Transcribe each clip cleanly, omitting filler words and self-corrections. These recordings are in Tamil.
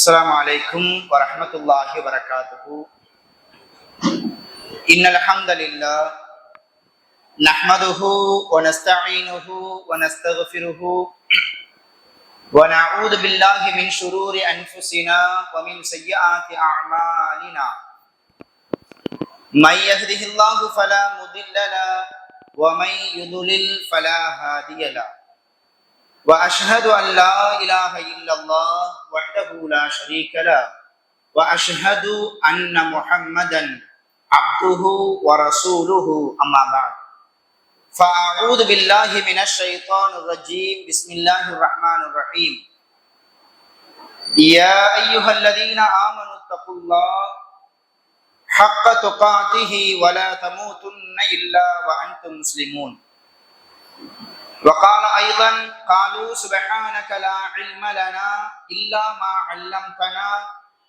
السلام عليكم ورحمة الله وبركاته. إن الحمد لله نحمده ونستعينه ونستغفره ونعوذ بالله من شرور أنفسنا ومن سيئات أعمالنا. من يهده الله فلا مضل له ومن يضلل فلا هادي له. وأشهد أن لا إله إلا الله وحده لا شريك له وأشهد أن محمدا عبده ورسوله أما بعد فأعوذ بالله من الشيطان الرجيم. بسم الله الرحمن الرحيم. يا أيها الذين آمنوا اتقوا الله حق تقاته ولا تموتن إلا وأنتم مسلمون. وقال أيضا قالوا سبحانك لا علم لنا إلا ما علمتنا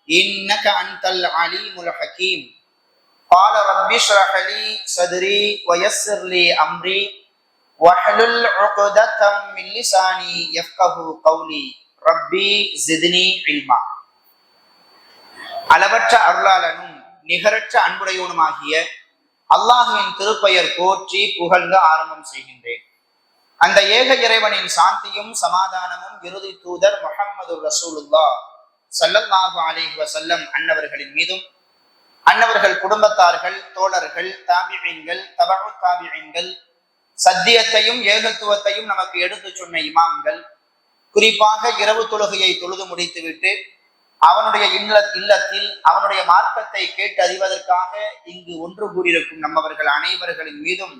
إنك أنت العليم الحكيم. قال رب اشرح لي صدري ويسر لي أمري واحلل عقدة من لساني يفقه قولي ربي زدني علما. அளவற்ற அருளாளனும் நிகரற்ற அன்புடையவனுமாகிய அல்லாஹுவின் திருப்பெயர் போற்றி புகழ்ந்து ஆரம்பம் செய்கின்றேன். அந்த ஏக இறைவனின் சாந்தியும் சமாதானமும் இறுதி தூதர் முஹம்மது ரசூலுல்லாஹ் ஸல்லல்லாஹு அலைஹி வஸல்லம் அன்னவர்களின் மீதும் அன்னவர்கள் குடும்பத்தார்கள், தோழர்கள், தாபிஈன்கள், தபஉ தாபிஈன்கள், சத்தியத்தையும் ஏகத்துவத்தையும் நமக்கு எடுத்து சொன்ன இமாம்கள், குறிப்பாக இரவு தொழுகையை தொழுது முடித்துவிட்டு அவனுடைய இல்லத்தில் அவனுடைய மார்க்கத்தை கேட்டு அறிவதற்காக இங்கு ஒன்று கூடியிருக்கும் நம்மவர்கள் அனைவர்களின் மீதும்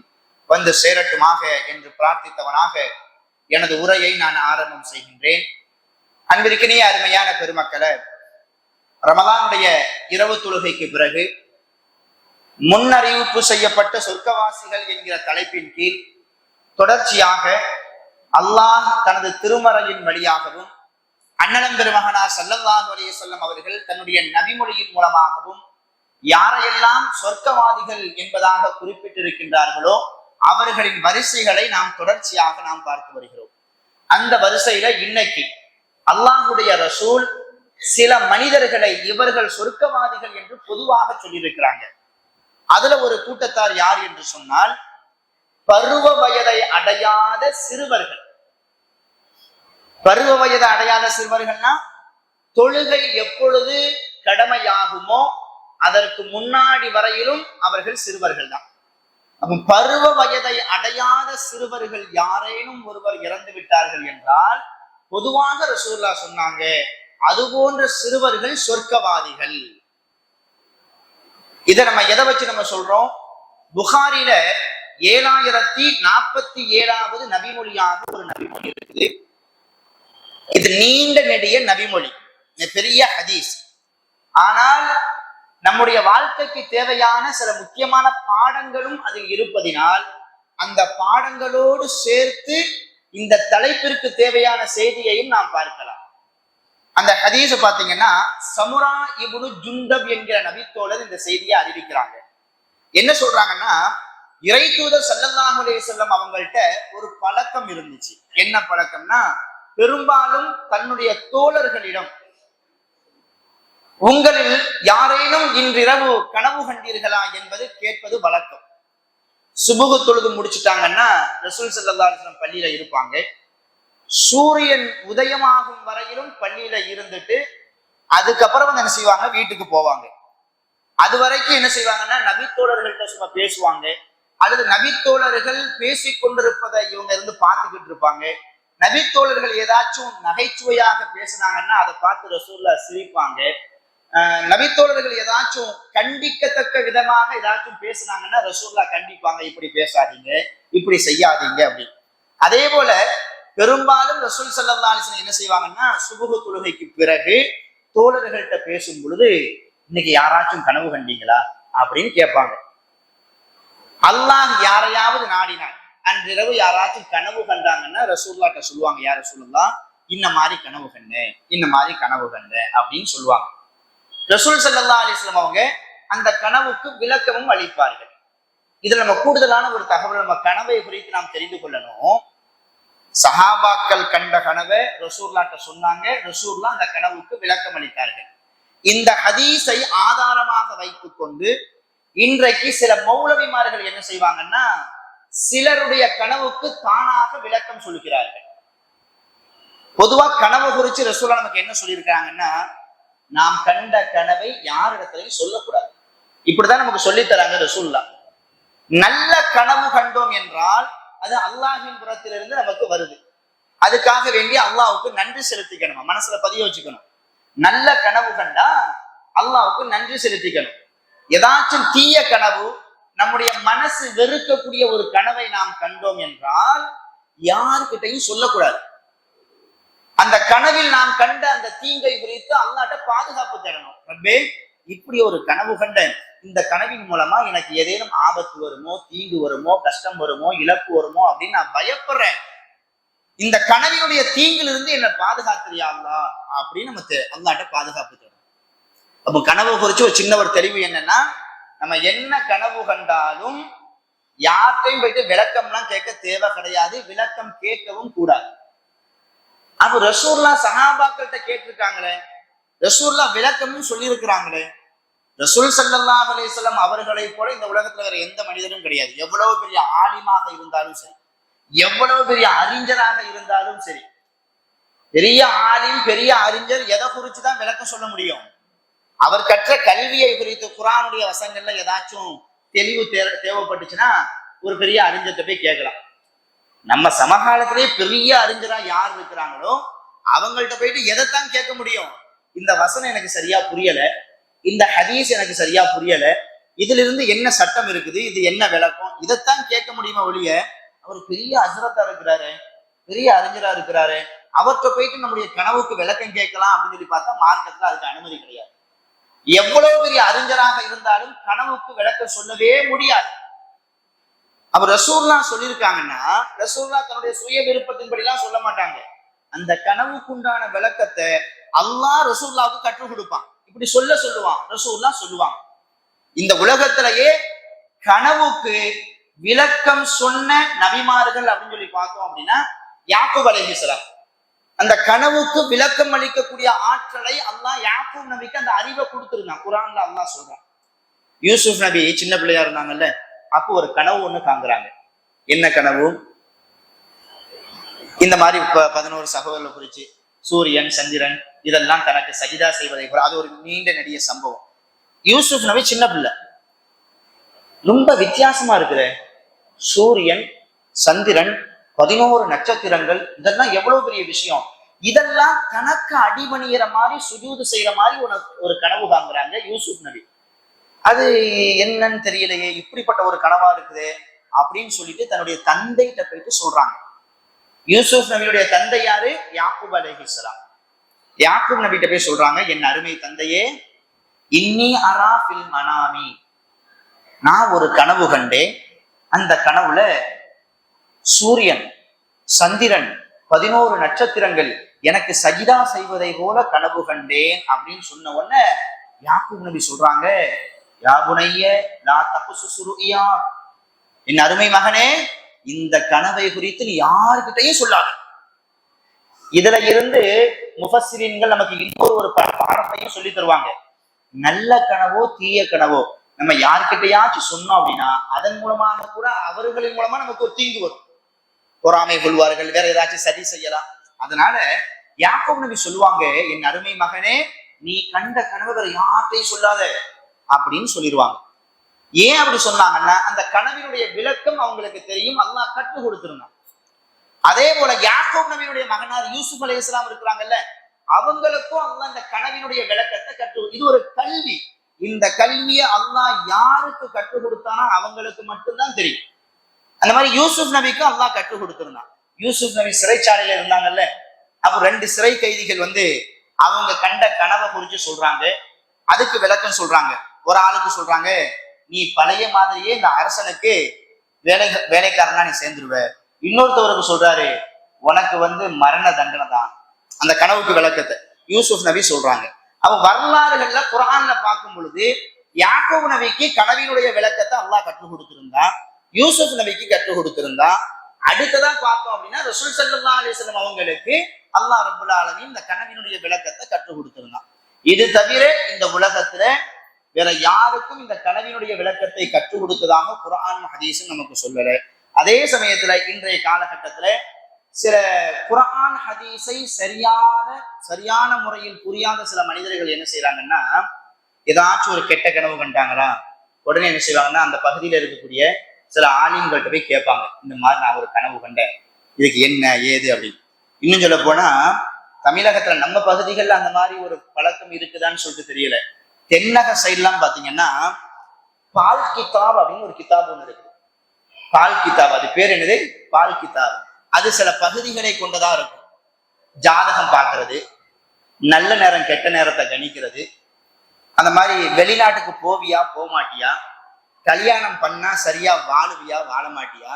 வந்து சேரட்டுமாக என்று பிரார்த்தித்தவனாக எனது உரையை நான் ஆரம்பம் செய்கின்றேன். அன்பிற்கினிய அருமையான பெருமக்களே, ரமலானுடைய இரவு தொழுகைக்கு பிறகு முன்னறிவிப்பு செய்யப்பட்ட சொர்க்கவாசிகள் என்கிற தலைப்பின் கீழ் தொடர்ச்சியாக அல்லாஹ் தனது திருமறையின் வழியாகவும் அண்ணலம் பெருமகனார் ஸல்லல்லாஹு அலைஹி வஸல்லம் அவர்கள் தன்னுடைய நபிமொழியின் மூலமாகவும் யாரையெல்லாம் சொர்க்கவாதிகள் என்பதாக குறிப்பிட்டிருக்கின்றார்களோ அவர்களின் வரிசைகளை நாம் தொடர்ச்சியாக பார்த்து வருகிறோம். அந்த வரிசையில இன்னைக்கு அல்லாஹுடைய ரசூல் சில மனிதர்களை இவர்கள் சொர்க்கவாதிகள் என்று பொதுவாக சொல்லியிருக்கிறாங்க. அதுல ஒரு கூட்டத்தார் யார் என்று சொன்னால் பருவ வயதை அடையாத சிறுவர்கள். பருவ வயதை அடையாத சிறுவர்கள்னா தொழுகை எப்பொழுது கடமையாகுமோ அதற்கு முன்னாடி வரையிலும் அவர்கள் சிறுவர்கள் தான். அப்ப பருவ வயதை அடையாத சிறுவர்கள் யாரேனும் ஒருவர் இறந்து விட்டார்கள் என்றால் பொதுவாக ரசூலுல்லாஹ் சொன்னாங்க, அது போன்ற சிறுவர்கள் சொர்க்கவாதிகள். இதை நம்ம எதை வச்சு நம்ம சொல்றோம்? புகாரில 7047வது நபிமொழியாக ஒரு நபிமொழி இருக்குது. இது நீண்ட நெடிய நபிமொழி, பெரிய ஹதீஸ். ஆனால் நம்முடைய வாழ்க்கைக்கு தேவையான சில முக்கியமான பாடங்களும் அதில் இருப்பதினால் அந்த பாடங்களோடு சேர்த்து இந்த தலைப்பிற்கு தேவையான செய்தியையும் நாம் பார்க்கலாம். அந்த ஹதீஸ பாத்தீங்கன்னா சமுரா இப்னு ஜுந்தப் என்கிற நபித்தோழர் இந்த செய்தியை அறிவிக்கிறாங்க. என்ன சொல்றாங்கன்னா, இறை தூதர் ஸல்லல்லாஹு அலைஹி வஸல்லம் அவங்கள்ட்ட ஒரு பழக்கம் இருந்துச்சு. என்ன பழக்கம்னா, பெரும்பாலும் தன்னுடைய தோழர்களிடம் உங்களில் யாரேனும் இன்றிரவு கனவு கண்டீர்களா என்பது கேட்பது வழக்கம். சுபுகு தொழுது முடிச்சுட்டாங்கன்னா ரசூல் ஸல்லல்லாஹு அலைஹி வஸல்லம் பள்ளியில இருப்பாங்க. சூரியன் உதயமாகும் வரையிலும் பள்ளியில இருந்துட்டு அதுக்கப்புறம் என்ன செய்வாங்க, வீட்டுக்கு போவாங்க. அது வரைக்கும் என்ன செய்வாங்கன்னா நபித்தோழர்கள்ட்ட சும்மா பேசுவாங்க, அல்லது நபித்தோழர்கள் பேசி கொண்டிருப்பதை இவங்க இருந்து பார்த்துக்கிட்டு இருப்பாங்க. நபித்தோழர்கள் ஏதாச்சும் நகைச்சுவையாக பேசினாங்கன்னா அதை பார்த்து ரசூலுல்லாஹ் சிரிப்பாங்க. நபித்தோழர்கள் ஏதாச்சும் கண்டிக்கத்தக்க விதமாக ஏதாச்சும் பேசினாங்கன்னா ரசூலுல்லாஹ் கண்டிப்பாங்க, இப்படி பேசாதீங்க, இப்படி செய்யாதீங்க அப்படின்னு. அதே போல பெரும்பாலும் ரசூல் ஸல்லல்லாஹு அலைஹி வஸல்லம் என்ன செய்வாங்கன்னா, சுபுஹ் தொழுகைக்கு பிறகு தோழர்கள்ட்ட பேசும் பொழுது, இன்னைக்கு யாராச்சும் கனவு கண்டீங்களா அப்படின்னு கேட்பாங்க. அல்லாஹ் யாரையாவது நாடினான் அன்றிரவு யாராச்சும் கனவு கண்டாங்கன்னா ரசூலுல்லாஹ்ட்ட சொல்லுவாங்க, யார் ரசூலுல்லாஹ் இந்த மாதிரி கனவு கண்டேன், இந்த மாதிரி கனவு கண்டேன் அப்படின்னு சொல்லுவாங்க. ரசூல் ஸல்லல்லாஹு அலைஹி வஸல்லம் அவங்க அந்த கனவுக்கு விளக்கமும் அளிப்பார்கள். இதுல நம்ம கூடுதலான ஒரு தகவல், நம்ம கனவை குறித்து நாம் தெரிந்து கொள்ளணும். சஹாபாக்கள் கண்ட கனவை ரசூல்லாட்ட சொன்னாங்க. ரசூல்லா அந்த கனவுக்கு விளக்கம் அளித்தார்கள். இந்த ஹதீஸை ஆதாரமாக வைத்துக் கொண்டு இன்றைக்கு சில மௌலவிமார்கள் என்ன செய்வாங்கன்னா, சிலருடைய கனவுக்கு தானாக விளக்கம் சொல்லுகிறார்கள். பொதுவா கனவு குறிச்சு ரசூல்லா நமக்கு என்ன சொல்லியிருக்காங்கன்னா, நாம் கண்ட கனவை யாரிடத்திலையும் சொல்லக்கூடாது. இப்படிதான் நமக்கு சொல்லித் தராங்க ரசூல்லா. நல்ல கனவு கண்டோம் என்றால் அது அல்லாஹின் புறத்திலிருந்து நமக்கு வருது. அதுக்காக வேண்டி அல்லாஹ்வுக்கு நன்றி செலுத்திக்கணும், மனசுல பதிய வச்சுக்கணும். நல்ல கனவு கண்டா அல்லாஹ்வுக்கு நன்றி செலுத்திக்கணும். ஏதாச்சும் தீய கனவு, நம்முடைய மனசு வெறுக்கக்கூடிய ஒரு கனவை நாம் கண்டோம் என்றால் யாருக்கிட்டையும் சொல்லக்கூடாது. அந்த கனவில் நாம் கண்ட அந்த தீங்கை குறித்து அல்லாஹ்ட்ட பாதுகாப்பு தேடணும். ரப்பே, இப்படி ஒரு கனவு கண்டேன், இந்த கனவின் மூலமா எனக்கு ஏதேனும் ஆபத்து வருமோ, தீங்கு வருமோ, கஷ்டம் வருமோ, இழப்பு வருமோ அப்படின்னு நான் பயப்படுறேன். இந்த கனவினுடைய தீங்கிலிருந்து என்னை பாதுகாக்கிறியா அல்லாஹ் அப்படின்னு நம்ம அல்லாஹ்ட்ட பாதுகாப்பு தேடணும். அப்போ கனவு குறிச்சு ஒரு சின்ன ஒரு தெளிவு என்னன்னா, நம்ம என்ன கனவு கண்டாலும் யார்கிட்டையும் போயிட்டு விளக்கம்லாம் கேட்க தேவை கிடையாது, விளக்கம் கேட்கவும் கூடாது. அப்போ ரசூல்லா சஹாபாக்கள்கிட்ட கேட்டிருக்காங்களே, ரசூல்லா விளக்கமும் சொல்லி இருக்கிறாங்களே. ரசூல் ஸல்லல்லாஹு அலைஹி வஸல்லம் அவர்களை போல இந்த உலகத்துல வேற எந்த மனிதனும் கிடையாது. எவ்வளவு பெரிய ஆலிமாக இருந்தாலும் சரி, எவ்வளவு பெரிய அறிஞராக இருந்தாலும் சரி, பெரிய ஆலிம் பெரிய அறிஞர் எதை குறிச்சுதான் விளக்கம் சொல்ல முடியும்? அவர் கற்ற கல்வியை குறித்து குர்ஆனுடைய வசனங்கள்ல ஏதாச்சும் தெளிவு தேவைப்பட்டுச்சுன்னா ஒரு பெரிய அறிஞர்கிட்ட போய் கேட்கலாம். நம்ம சமகாலத்திலேயே பெரிய அறிஞரா யார் இருக்கிறாங்களோ அவங்கள்ட்ட போயிட்டு எதைத்தான் கேட்க முடியும்? இந்த வசனம் எனக்கு சரியா புரியல, இந்த ஹதீஸ் எனக்கு சரியா புரியல, இதுல இருந்து என்ன சட்டம் இருக்குது, இது என்ன விளக்கம், இதைத்தான் கேட்க முடியுமா ஒழிய, அவர் பெரிய ஹஸ்ரத்தா இருக்கிறாரு, பெரிய அறிஞரா இருக்கிறாரு, அவர்கிட்ட போயிட்டு நம்முடைய கனவுக்கு விளக்கம் கேட்கலாம் அப்படின்னு சொல்லி பார்த்தா மார்க்கத்துல அதுக்கு அனுமதி கிடையாது. எவ்வளவு பெரிய அறிஞராக இருந்தாலும் கனவுக்கு விளக்கம் சொல்லவே முடியாது. அப்ப ரசூல்லா சொல்லியிருக்காங்கன்னா, ரசூல்லா தன்னுடைய சுய விருப்பத்தின்படி எல்லாம் சொல்ல மாட்டாங்க. அந்த கனவுக்குண்டான விளக்கத்தை அல்லாஹ் ரசூல்லாவுக்கு கற்றுக் கொடுப்பான். இப்படி சொல்லுவான், ரசூல்லா சொல்லுவாங்க. இந்த உலகத்திலேயே கனவுக்கு விளக்கம் சொன்ன நபிமார்கள் அப்படின்னு சொல்லி பார்த்தோம் அப்படின்னா யாக்கூப் அலைஹிஸ்ஸலாம். அந்த கனவுக்கு விளக்கம் அளிக்கக்கூடிய ஆற்றலை அல்லாஹ் யாக்கூப் நபிக்கு அந்த அறிவை கொடுத்திருந்தான். குர்ஆன்ல அல்லாஹ் சொல்றான். யூசுப் நபி சின்ன பிள்ளையா இருந்தாங்கல்ல, அப்போ ஒரு கனவு ஒண்ணு காண்கிறாங்க. என்ன கனவு? இந்த மாதிரி 11 சகோதரர்களை குறிச்சு சூரியன் சந்திரன் இதெல்லாம் தனக்கு சஜிதா செய்வதை போல, அது ஒரு நீண்ட நெடிய சம்பவம். யூசுப் நபி சின்ன பிள்ளை, ரொம்ப வித்தியாசமா இருக்கிற சூரியன் சந்திரன் 11 நட்சத்திரங்கள், இதெல்லாம் எவ்வளவு பெரிய விஷயம். இதெல்லாம் தனக்கு அடிபணிகிற மாதிரி சுஜூது செய்யற மாதிரி ஒரு கனவு காண்கிறாங்க யூசுப் நபி. அது என்னன்னு தெரியலையே, இப்படிப்பட்ட ஒரு கனவா இருக்குது அப்படின்னு சொல்லிட்டு தன்னுடைய தந்தைகிட்ட போயிட்டு சொல்றாங்க. யூசுப் நபியுடைய தந்தை யாரு? யாக்கூப் அலைஹிஸ்ஸலாம். யாக்கூப் நபிகிட்ட போய் சொல்றாங்க, என் அருமை தந்தையே, இன்னி அரா ஃபில் மனாமி, நான் ஒரு கனவு கண்டேன். அந்த கனவுல சூரியன் சந்திரன் 11 நட்சத்திரங்கள் எனக்கு சஜிதா செய்வதை போல கனவு கண்டேன் அப்படின்னு சொன்ன உடனே யாக்கூப் நபி சொல்றாங்க, யா புனைய லா தகுசுஸ் ருயா, என் அருமை மகனே, இந்த கனவை குறித்து நீ யாருக்கிட்டையும் சொல்லாத. இதுல இருந்து முஃபஸ்ஸிரீன்கள் நமக்கு இன்னொரு ஒரு பாடத்தையும் சொல்லி தருவாங்க. நல்ல கனவோ தீய கனவோ நம்ம யார்கிட்டையாச்சும் சொன்னோம் அப்படின்னா அதன் மூலமாக கூட அவர்களின் மூலமா நமக்கு ஒரு தீங்கு வரும். பொறாமை கொள்வார்கள், வேற ஏதாச்சும் சரி செய்யலாம். அதனால யாக்கூப் நபி சொல்லுவாங்க, என் அருமை மகனே, நீ கண்ட கனவு வேற யார்கிட்டையும் சொல்லாத அப்படின்னு சொல்லிடுவாங்க. ஏன் அப்படி சொன்னாங்கன்னா, அந்த கனவினுடைய விளக்கம் அவங்களுக்கு தெரியும், அல்லாஹ் கற்றுக் கொடுத்திருந்தான். அதே போல யாக்கூப் நபியுடைய மகனார் யூசுப் அலைஹிஸ்ஸலாம் இருக்கிறாங்கல்ல, அவங்களுக்கும் அல்லாஹ் இந்த கனவினுடைய விளக்கத்தை இது ஒரு கல்வி. இந்த கல்வியை அல்லாஹ் யாருக்கு கற்றுக் கொடுத்தானா அவங்களுக்கு மட்டும்தான் தெரியும். அந்த மாதிரி யூசுப் நபிக்கும் அல்லாஹ் கற்றுக் கொடுத்திருந்தான். யூசுப் நபி சிறைச்சாலையில இருந்தாங்கல்ல, அப்ப 2 சிறை கைதிகள் அவங்க கண்ட கனவை குறிச்சு சொல்றாங்க, அதுக்கு விளக்கம் சொல்றாங்க. ஒரு ஆளுக்கு சொல்றாங்க, நீ பழைய மாதிரியே இந்த அரசனுக்கு வேலைக்காரனா நீ சேர்ந்துருவ. இன்னொருத்தவருக்கு சொல்றாரு, உனக்கு மரண தண்டனை தான். அந்த கனவுக்கு விளக்கத்தை யூசுப் நபி சொல்றாங்க. அப்ப வரலாறுகள்ல குர்ஆன்ல பார்க்கும் பொழுது யாக்கூப் நபிக்கு கனவினுடைய விளக்கத்தை அல்லாஹ் கற்றுக் கொடுத்திருந்தா, யூசுப் நபிக்கு கற்றுக் கொடுத்திருந்தா, அடுத்ததா பார்த்தோம் அப்படின்னா ரசூல் ஸல்லல்லாஹு அலைஹி வஸல்லம் அவங்களுக்கு அல்லாஹ் ரப்பல் ஆலமீன் இந்த கனவினுடைய விளக்கத்தை கற்றுக் கொடுத்திருந்தான். இது தவிர இந்த உலகத்துல வேற யாருக்கும் இந்த கனவினுடைய விளக்கத்தை கற்றுக் கொடுத்ததாக குர்ஆன் ஹதீஸும் நமக்கு சொல்லல. அதே சமயத்துல இன்றைய காலகட்டத்துல சில குர்ஆன் ஹதீஸை சரியான முறையில் புரியாத சில மனிதர்கள் என்ன செய்யறாங்கன்னா, ஏதாச்சும் ஒரு கெட்ட கனவு கண்டாங்களா உடனே என்ன செய்வாங்கன்னா அந்த பகுதியில இருக்கக்கூடிய சில ஆலிம்கள்ட்ட போய் கேட்பாங்க, இந்த மாதிரி நான் ஒரு கனவு கண்டேன், இதுக்கு என்ன ஏது அப்படின்னு. இன்னும் சொல்ல போனா தமிழகத்துல நம்ம பகுதிகள்ல அந்த மாதிரி ஒரு பழக்கம் இருக்குதான்னு சொல்லிட்டு தெரியல. தென்னக சைட்லாம் பாத்தீங்கன்னா பால் கிதாப் அப்படின்னு ஒரு கிதாப் ஒண்ணு இருக்கு. பால் கிதாப், அது பேர் என்னது? பால் கிதாப். அது சில பகுதிகளை கொண்டதா இருக்கும். ஜாதகம் பார்க்கறது, நல்ல நேரம் கெட்ட நேரத்தை கணிக்கிறது, அந்த மாதிரி வெளிநாட்டுக்கு போவியா போமாட்டியா, கல்யாணம் பண்ணா சரியா வாழுவியா வாழ மாட்டியா,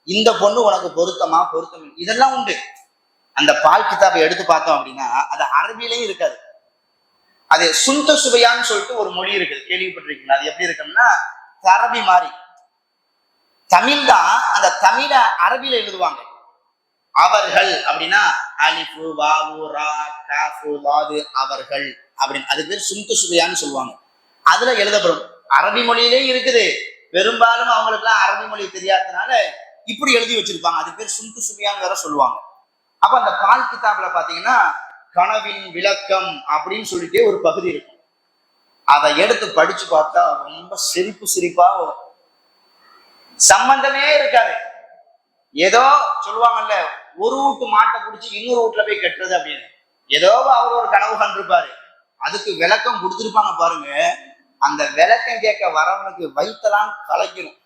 இந்த பொண்ணு உனக்கு பொருத்தமா பொருத்தம், இதெல்லாம் உண்டு. அந்த பால் கிதாபை எடுத்து பார்த்தோம் அப்படின்னா அது அரபிலையும் இருக்காது. அது சுந்த சுபையான்னு சொல்லிட்டு ஒரு மொழி இருக்குது, கேள்விப்பட்டிருக்கீங்களா? அது எப்படி இருக்குன்னா அரபி மாதிரி. தமிழ் தான், அந்த தமிழ அரபியில எழுதுவாங்க. அவர்கள் அப்படின்னா அலிஃபு வாவு ரா காஃபு வாது அவர்கள் அப்படின்னு, அது பேர் சுந்த சுபையான்னு சொல்லுவாங்க. அதுல எழுதப்படும். அரபி மொழியிலே இருக்குது. பெரும்பாலும் அவங்களுக்கு எல்லாம் அரபி மொழி தெரியாததுனால இப்படி எழுதி வச்சிருப்பாங்க. அது பேர் சுந்து சுபையான்னு வேற சொல்லுவாங்க. அப்ப அந்த பால் கிதாப்ல பாத்தீங்கன்னா கனவின் விளக்கம் அப்படின்னு சொல்லிட்டே ஒரு பகுதி இருக்கும். அதை எடுத்து படிச்சு பார்த்தா ரொம்ப சிரிப்பா வரும். சம்பந்தமே இருக்காது. ஏதோ சொல்லுவாங்கல்ல, ஒரு வீட்டு மாட்டை பிடிச்சி இன்னொரு வீட்டுல போய் கட்டுறது அப்படின்னு. ஏதோ அவர் ஒரு கனவு கண்டிருப்பாரு, அதுக்கு விளக்கம் கொடுத்துருப்பாங்க பாருங்க. அந்த விளக்கம் கேட்க வரவனுக்கு வயிற்றெல்லாம் கலைக்கணும்.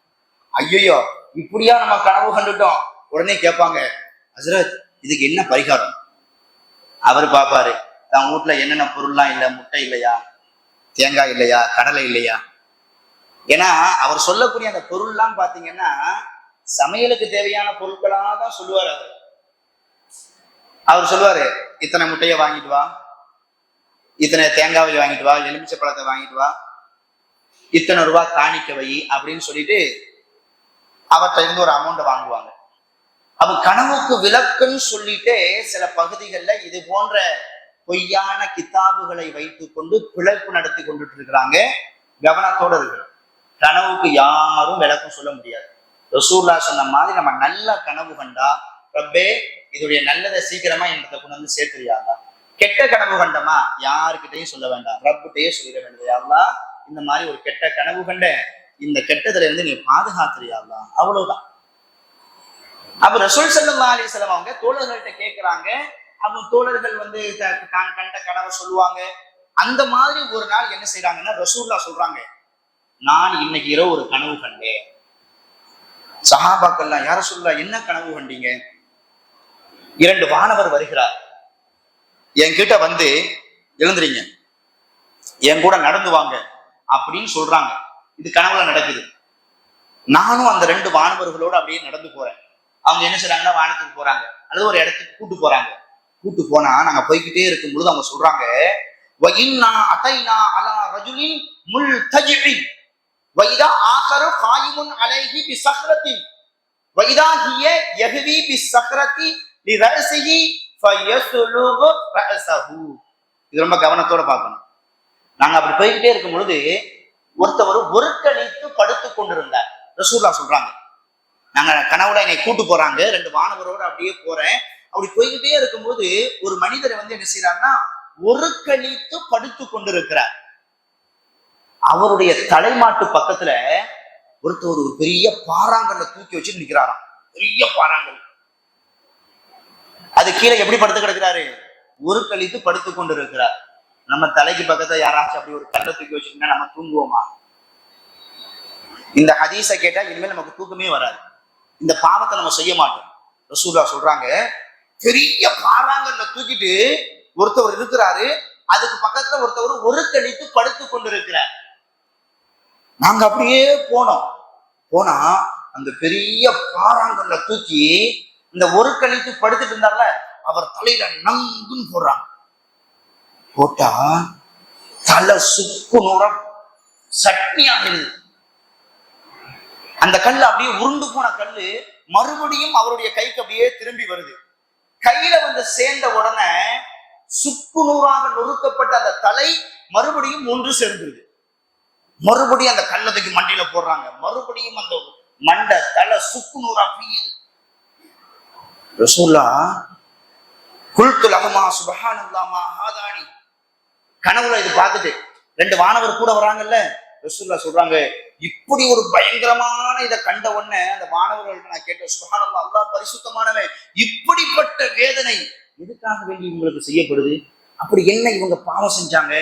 ஐயோ இப்படியா நம்ம கனவு கண்டுட்டோம். உடனே கேட்பாங்க, ஹஸ்ரத் இதுக்கு என்ன பரிகாரம்? அவர் பார்ப்பாரு, தன் வீட்டுல என்னென்ன பொருள்லாம் இல்லை, முட்டை இல்லையா, தேங்காய் இல்லையா, கடலை இல்லையா. ஏன்னா அவர் சொல்லக்கூடிய அந்த பொருள்லாம் பாத்தீங்கன்னா சமையலுக்கு தேவையான பொருட்களாதான் சொல்லுவார். அவர் சொல்லுவாரு, இத்தனை முட்டையை வாங்கிட்டு வா, இத்தனை தேங்காவை வாங்கிட்டு வா, எலுமிச்சை பழத்தை வாங்கிட்டு வா, இத்தனை ரூபாய் காணிக்க வை அப்படின்னு சொல்லிட்டு அவர்கிட்ட இருந்து ஒரு அமௌண்ட் வாங்குவாங்க. அப்ப கனவுக்கு விளக்குன்னு சொல்லிட்டு சில பகுதிகளில் இது போன்ற பொய்யான கித்தாபுகளை வைத்துக் கொண்டு பிழைப்பு நடத்தி கொண்டுட்டு இருக்கிறாங்க. கவனத்தோட இருக்கணும். கனவுக்கு யாரும் விளக்கம் சொல்ல முடியாது. ரசூலுல்லாஹ் சொன்ன மாதிரி நம்ம நல்ல கனவு கண்டா, ரப்பே இதோடைய நல்லதை சீக்கிரமா என்னத்தை கொண்டு வந்து சேர்த்துறியாங்க. கெட்ட கனவு கண்டமா யாருக்கிட்டையும் சொல்ல வேண்டாம், ரப்புகிட்டையே சொல்லிட வேண்டியது. அல்லாஹ் இந்த மாதிரி ஒரு கெட்ட கனவு கண்ட, இந்த கெட்டதுல இருந்து நீ பாதுகாத்துறியாங்களா, அவ்வளவுதான். அப்ப ரசூல் ஸல்லல்லாஹு அலைஹி வஸல்லம் அவங்க தோழர்கள்ட்ட கேட்கிறாங்க. அப்ப தோழர்கள் வந்து கண்ட கனவை சொல்லுவாங்க. அந்த மாதிரி ஒரு நாள் என்ன செய்யறாங்கன்னா ரசூலுல்லாஹ் சொல்றாங்க, நான் இன்னைக்கு இரவு ஒரு கனவு கண்டேன். சஹாபாக்கள்லாம், யார சொல்லலாம், என்ன கனவு கண்டீங்க? 2 வானவர் வருகிறார், என்கிட்ட வந்து எழுந்துறீங்க, என் கூட நடந்து வாங்க அப்படின்னு சொல்றாங்க. இது கனவுல நடக்குது. நானும் அந்த 2 வானவர்களோடு அப்படியே நடந்து போறேன். அவங்க என்ன செய்றாங்கன்னா வானத்துக்கு போறாங்க, அல்லது ஒரு இடத்துக்கு கூட்டு போறாங்க. கூட்டு போனா நாங்க போய்கிட்டே இருக்கும் பொழுது அவங்க சொல்றாங்க, வஇன்னா அதைனா அலா ரஜுலின் முல்தஜிஇன் வைதா ஆகரு காயிமுன் அலைஹி பிஸஹ்ரத்தி வைதா ஹிய யஹ்வி பிஸஹ்ரத்தி லிரஸிஹி ஃபயஸ்லுகு ரஸஹு. இது ரொம்ப கவனத்தோட பார்க்கணும். நாங்க அப்படி போய்கிட்டே இருக்கும் பொழுது ஒருத்தவர் ஒருக்களித்து படுத்துக் கொண்டிருந்தார். ரசூலுல்லாஹ் சொல்றாங்க, நாங்க கனவுல என்னை கூட்டு போறாங்க, 2 வானவரோடு அப்படியே போறேன். அப்படி போய்கிட்டே இருக்கும்போது ஒரு மனிதரை வந்து என்ன செய்யறாருன்னா ஒருக்களித்து படுத்து கொண்டிருக்கிறார். அவருடைய தலைமாட்டு பக்கத்துல ஒருத்தர் ஒரு பெரிய பாறாங்கல்ல தூக்கி வச்சு நிற்கிறாராம். பெரிய பாறாங்கல். அது கீழே எப்படி படுத்து கிடக்கிறாரு? ஒருக்களித்து படுத்து கொண்டு இருக்கிறார். நம்ம தலைக்கு பக்கத்துல யாராச்சும் அப்படி ஒரு கல்லை தூக்கி வச்சுக்கிட்டா நம்ம தூங்குவோமா? இந்த ஹதீஸை கேட்டா இனிமேல் நமக்கு தூக்கமே வராது. இந்த பாவத்தை நம்ம செய்ய மாட்டோம். ரசூலுல்லாஹ் சொல்றாங்க, பெரிய பாறாங்கல்ல தூக்கிட்டு ஒருத்தவர் இருக்கிறாரு, அதுக்கு பக்கத்துல ஒருத்தவர் ஒருக்களித்து படுத்து கொண்டு இருக்கிறார். நாங்க அப்படியே போனா அந்த பெரிய பாறாங்கல்ல தூக்கி இந்த ஒருக்களித்து படுத்துட்டு இருந்தார்ல, அவர் தலையில நங்குன்னு போடுறாங்க. போட்டா தலை சுக்கு நூறம் சட்னி ஆகுது. அந்த கல் அப்படியே உருண்டு போன கல்லு மறுபடியும் அவருடைய கைக்கு அப்படியே திரும்பி வருது. கையில வந்து சேர்ந்த உடனே சுக்கு நூறாக நொறுக்கப்பட்ட அந்த தலை மறுபடியும் ஒன்று சேர்ந்துருது. மறுபடியும் அந்த கல்லதைக்கு மண்டையில போடுறாங்க. மறுபடியும் அந்த மண்டை தலை சுக்கு நூறா பிரியுது. ரசூல்லா குல்து லஹுமா சுப்ஹானல்லாஹ் மா ஹாதானி, கனவுல இது பார்த்துட்டு 2 வானவர் கூட வராங்கல்ல, ரசூல்லா சொல்றாங்க, இப்படி ஒரு பயங்கரமான இதை கண்ட உடனே அந்த வானவர்களுக்கு நான் கேட்டேன், சுப்ஹானல்லாஹ், அல்லாஹ் பரிசுத்தமானவன், இப்படிப்பட்ட வேதனை எதுக்காக வேண்டி உங்களுக்கு செய்யப்படுது? அப்படி என்ன இவங்க பாவம் செஞ்சாங்க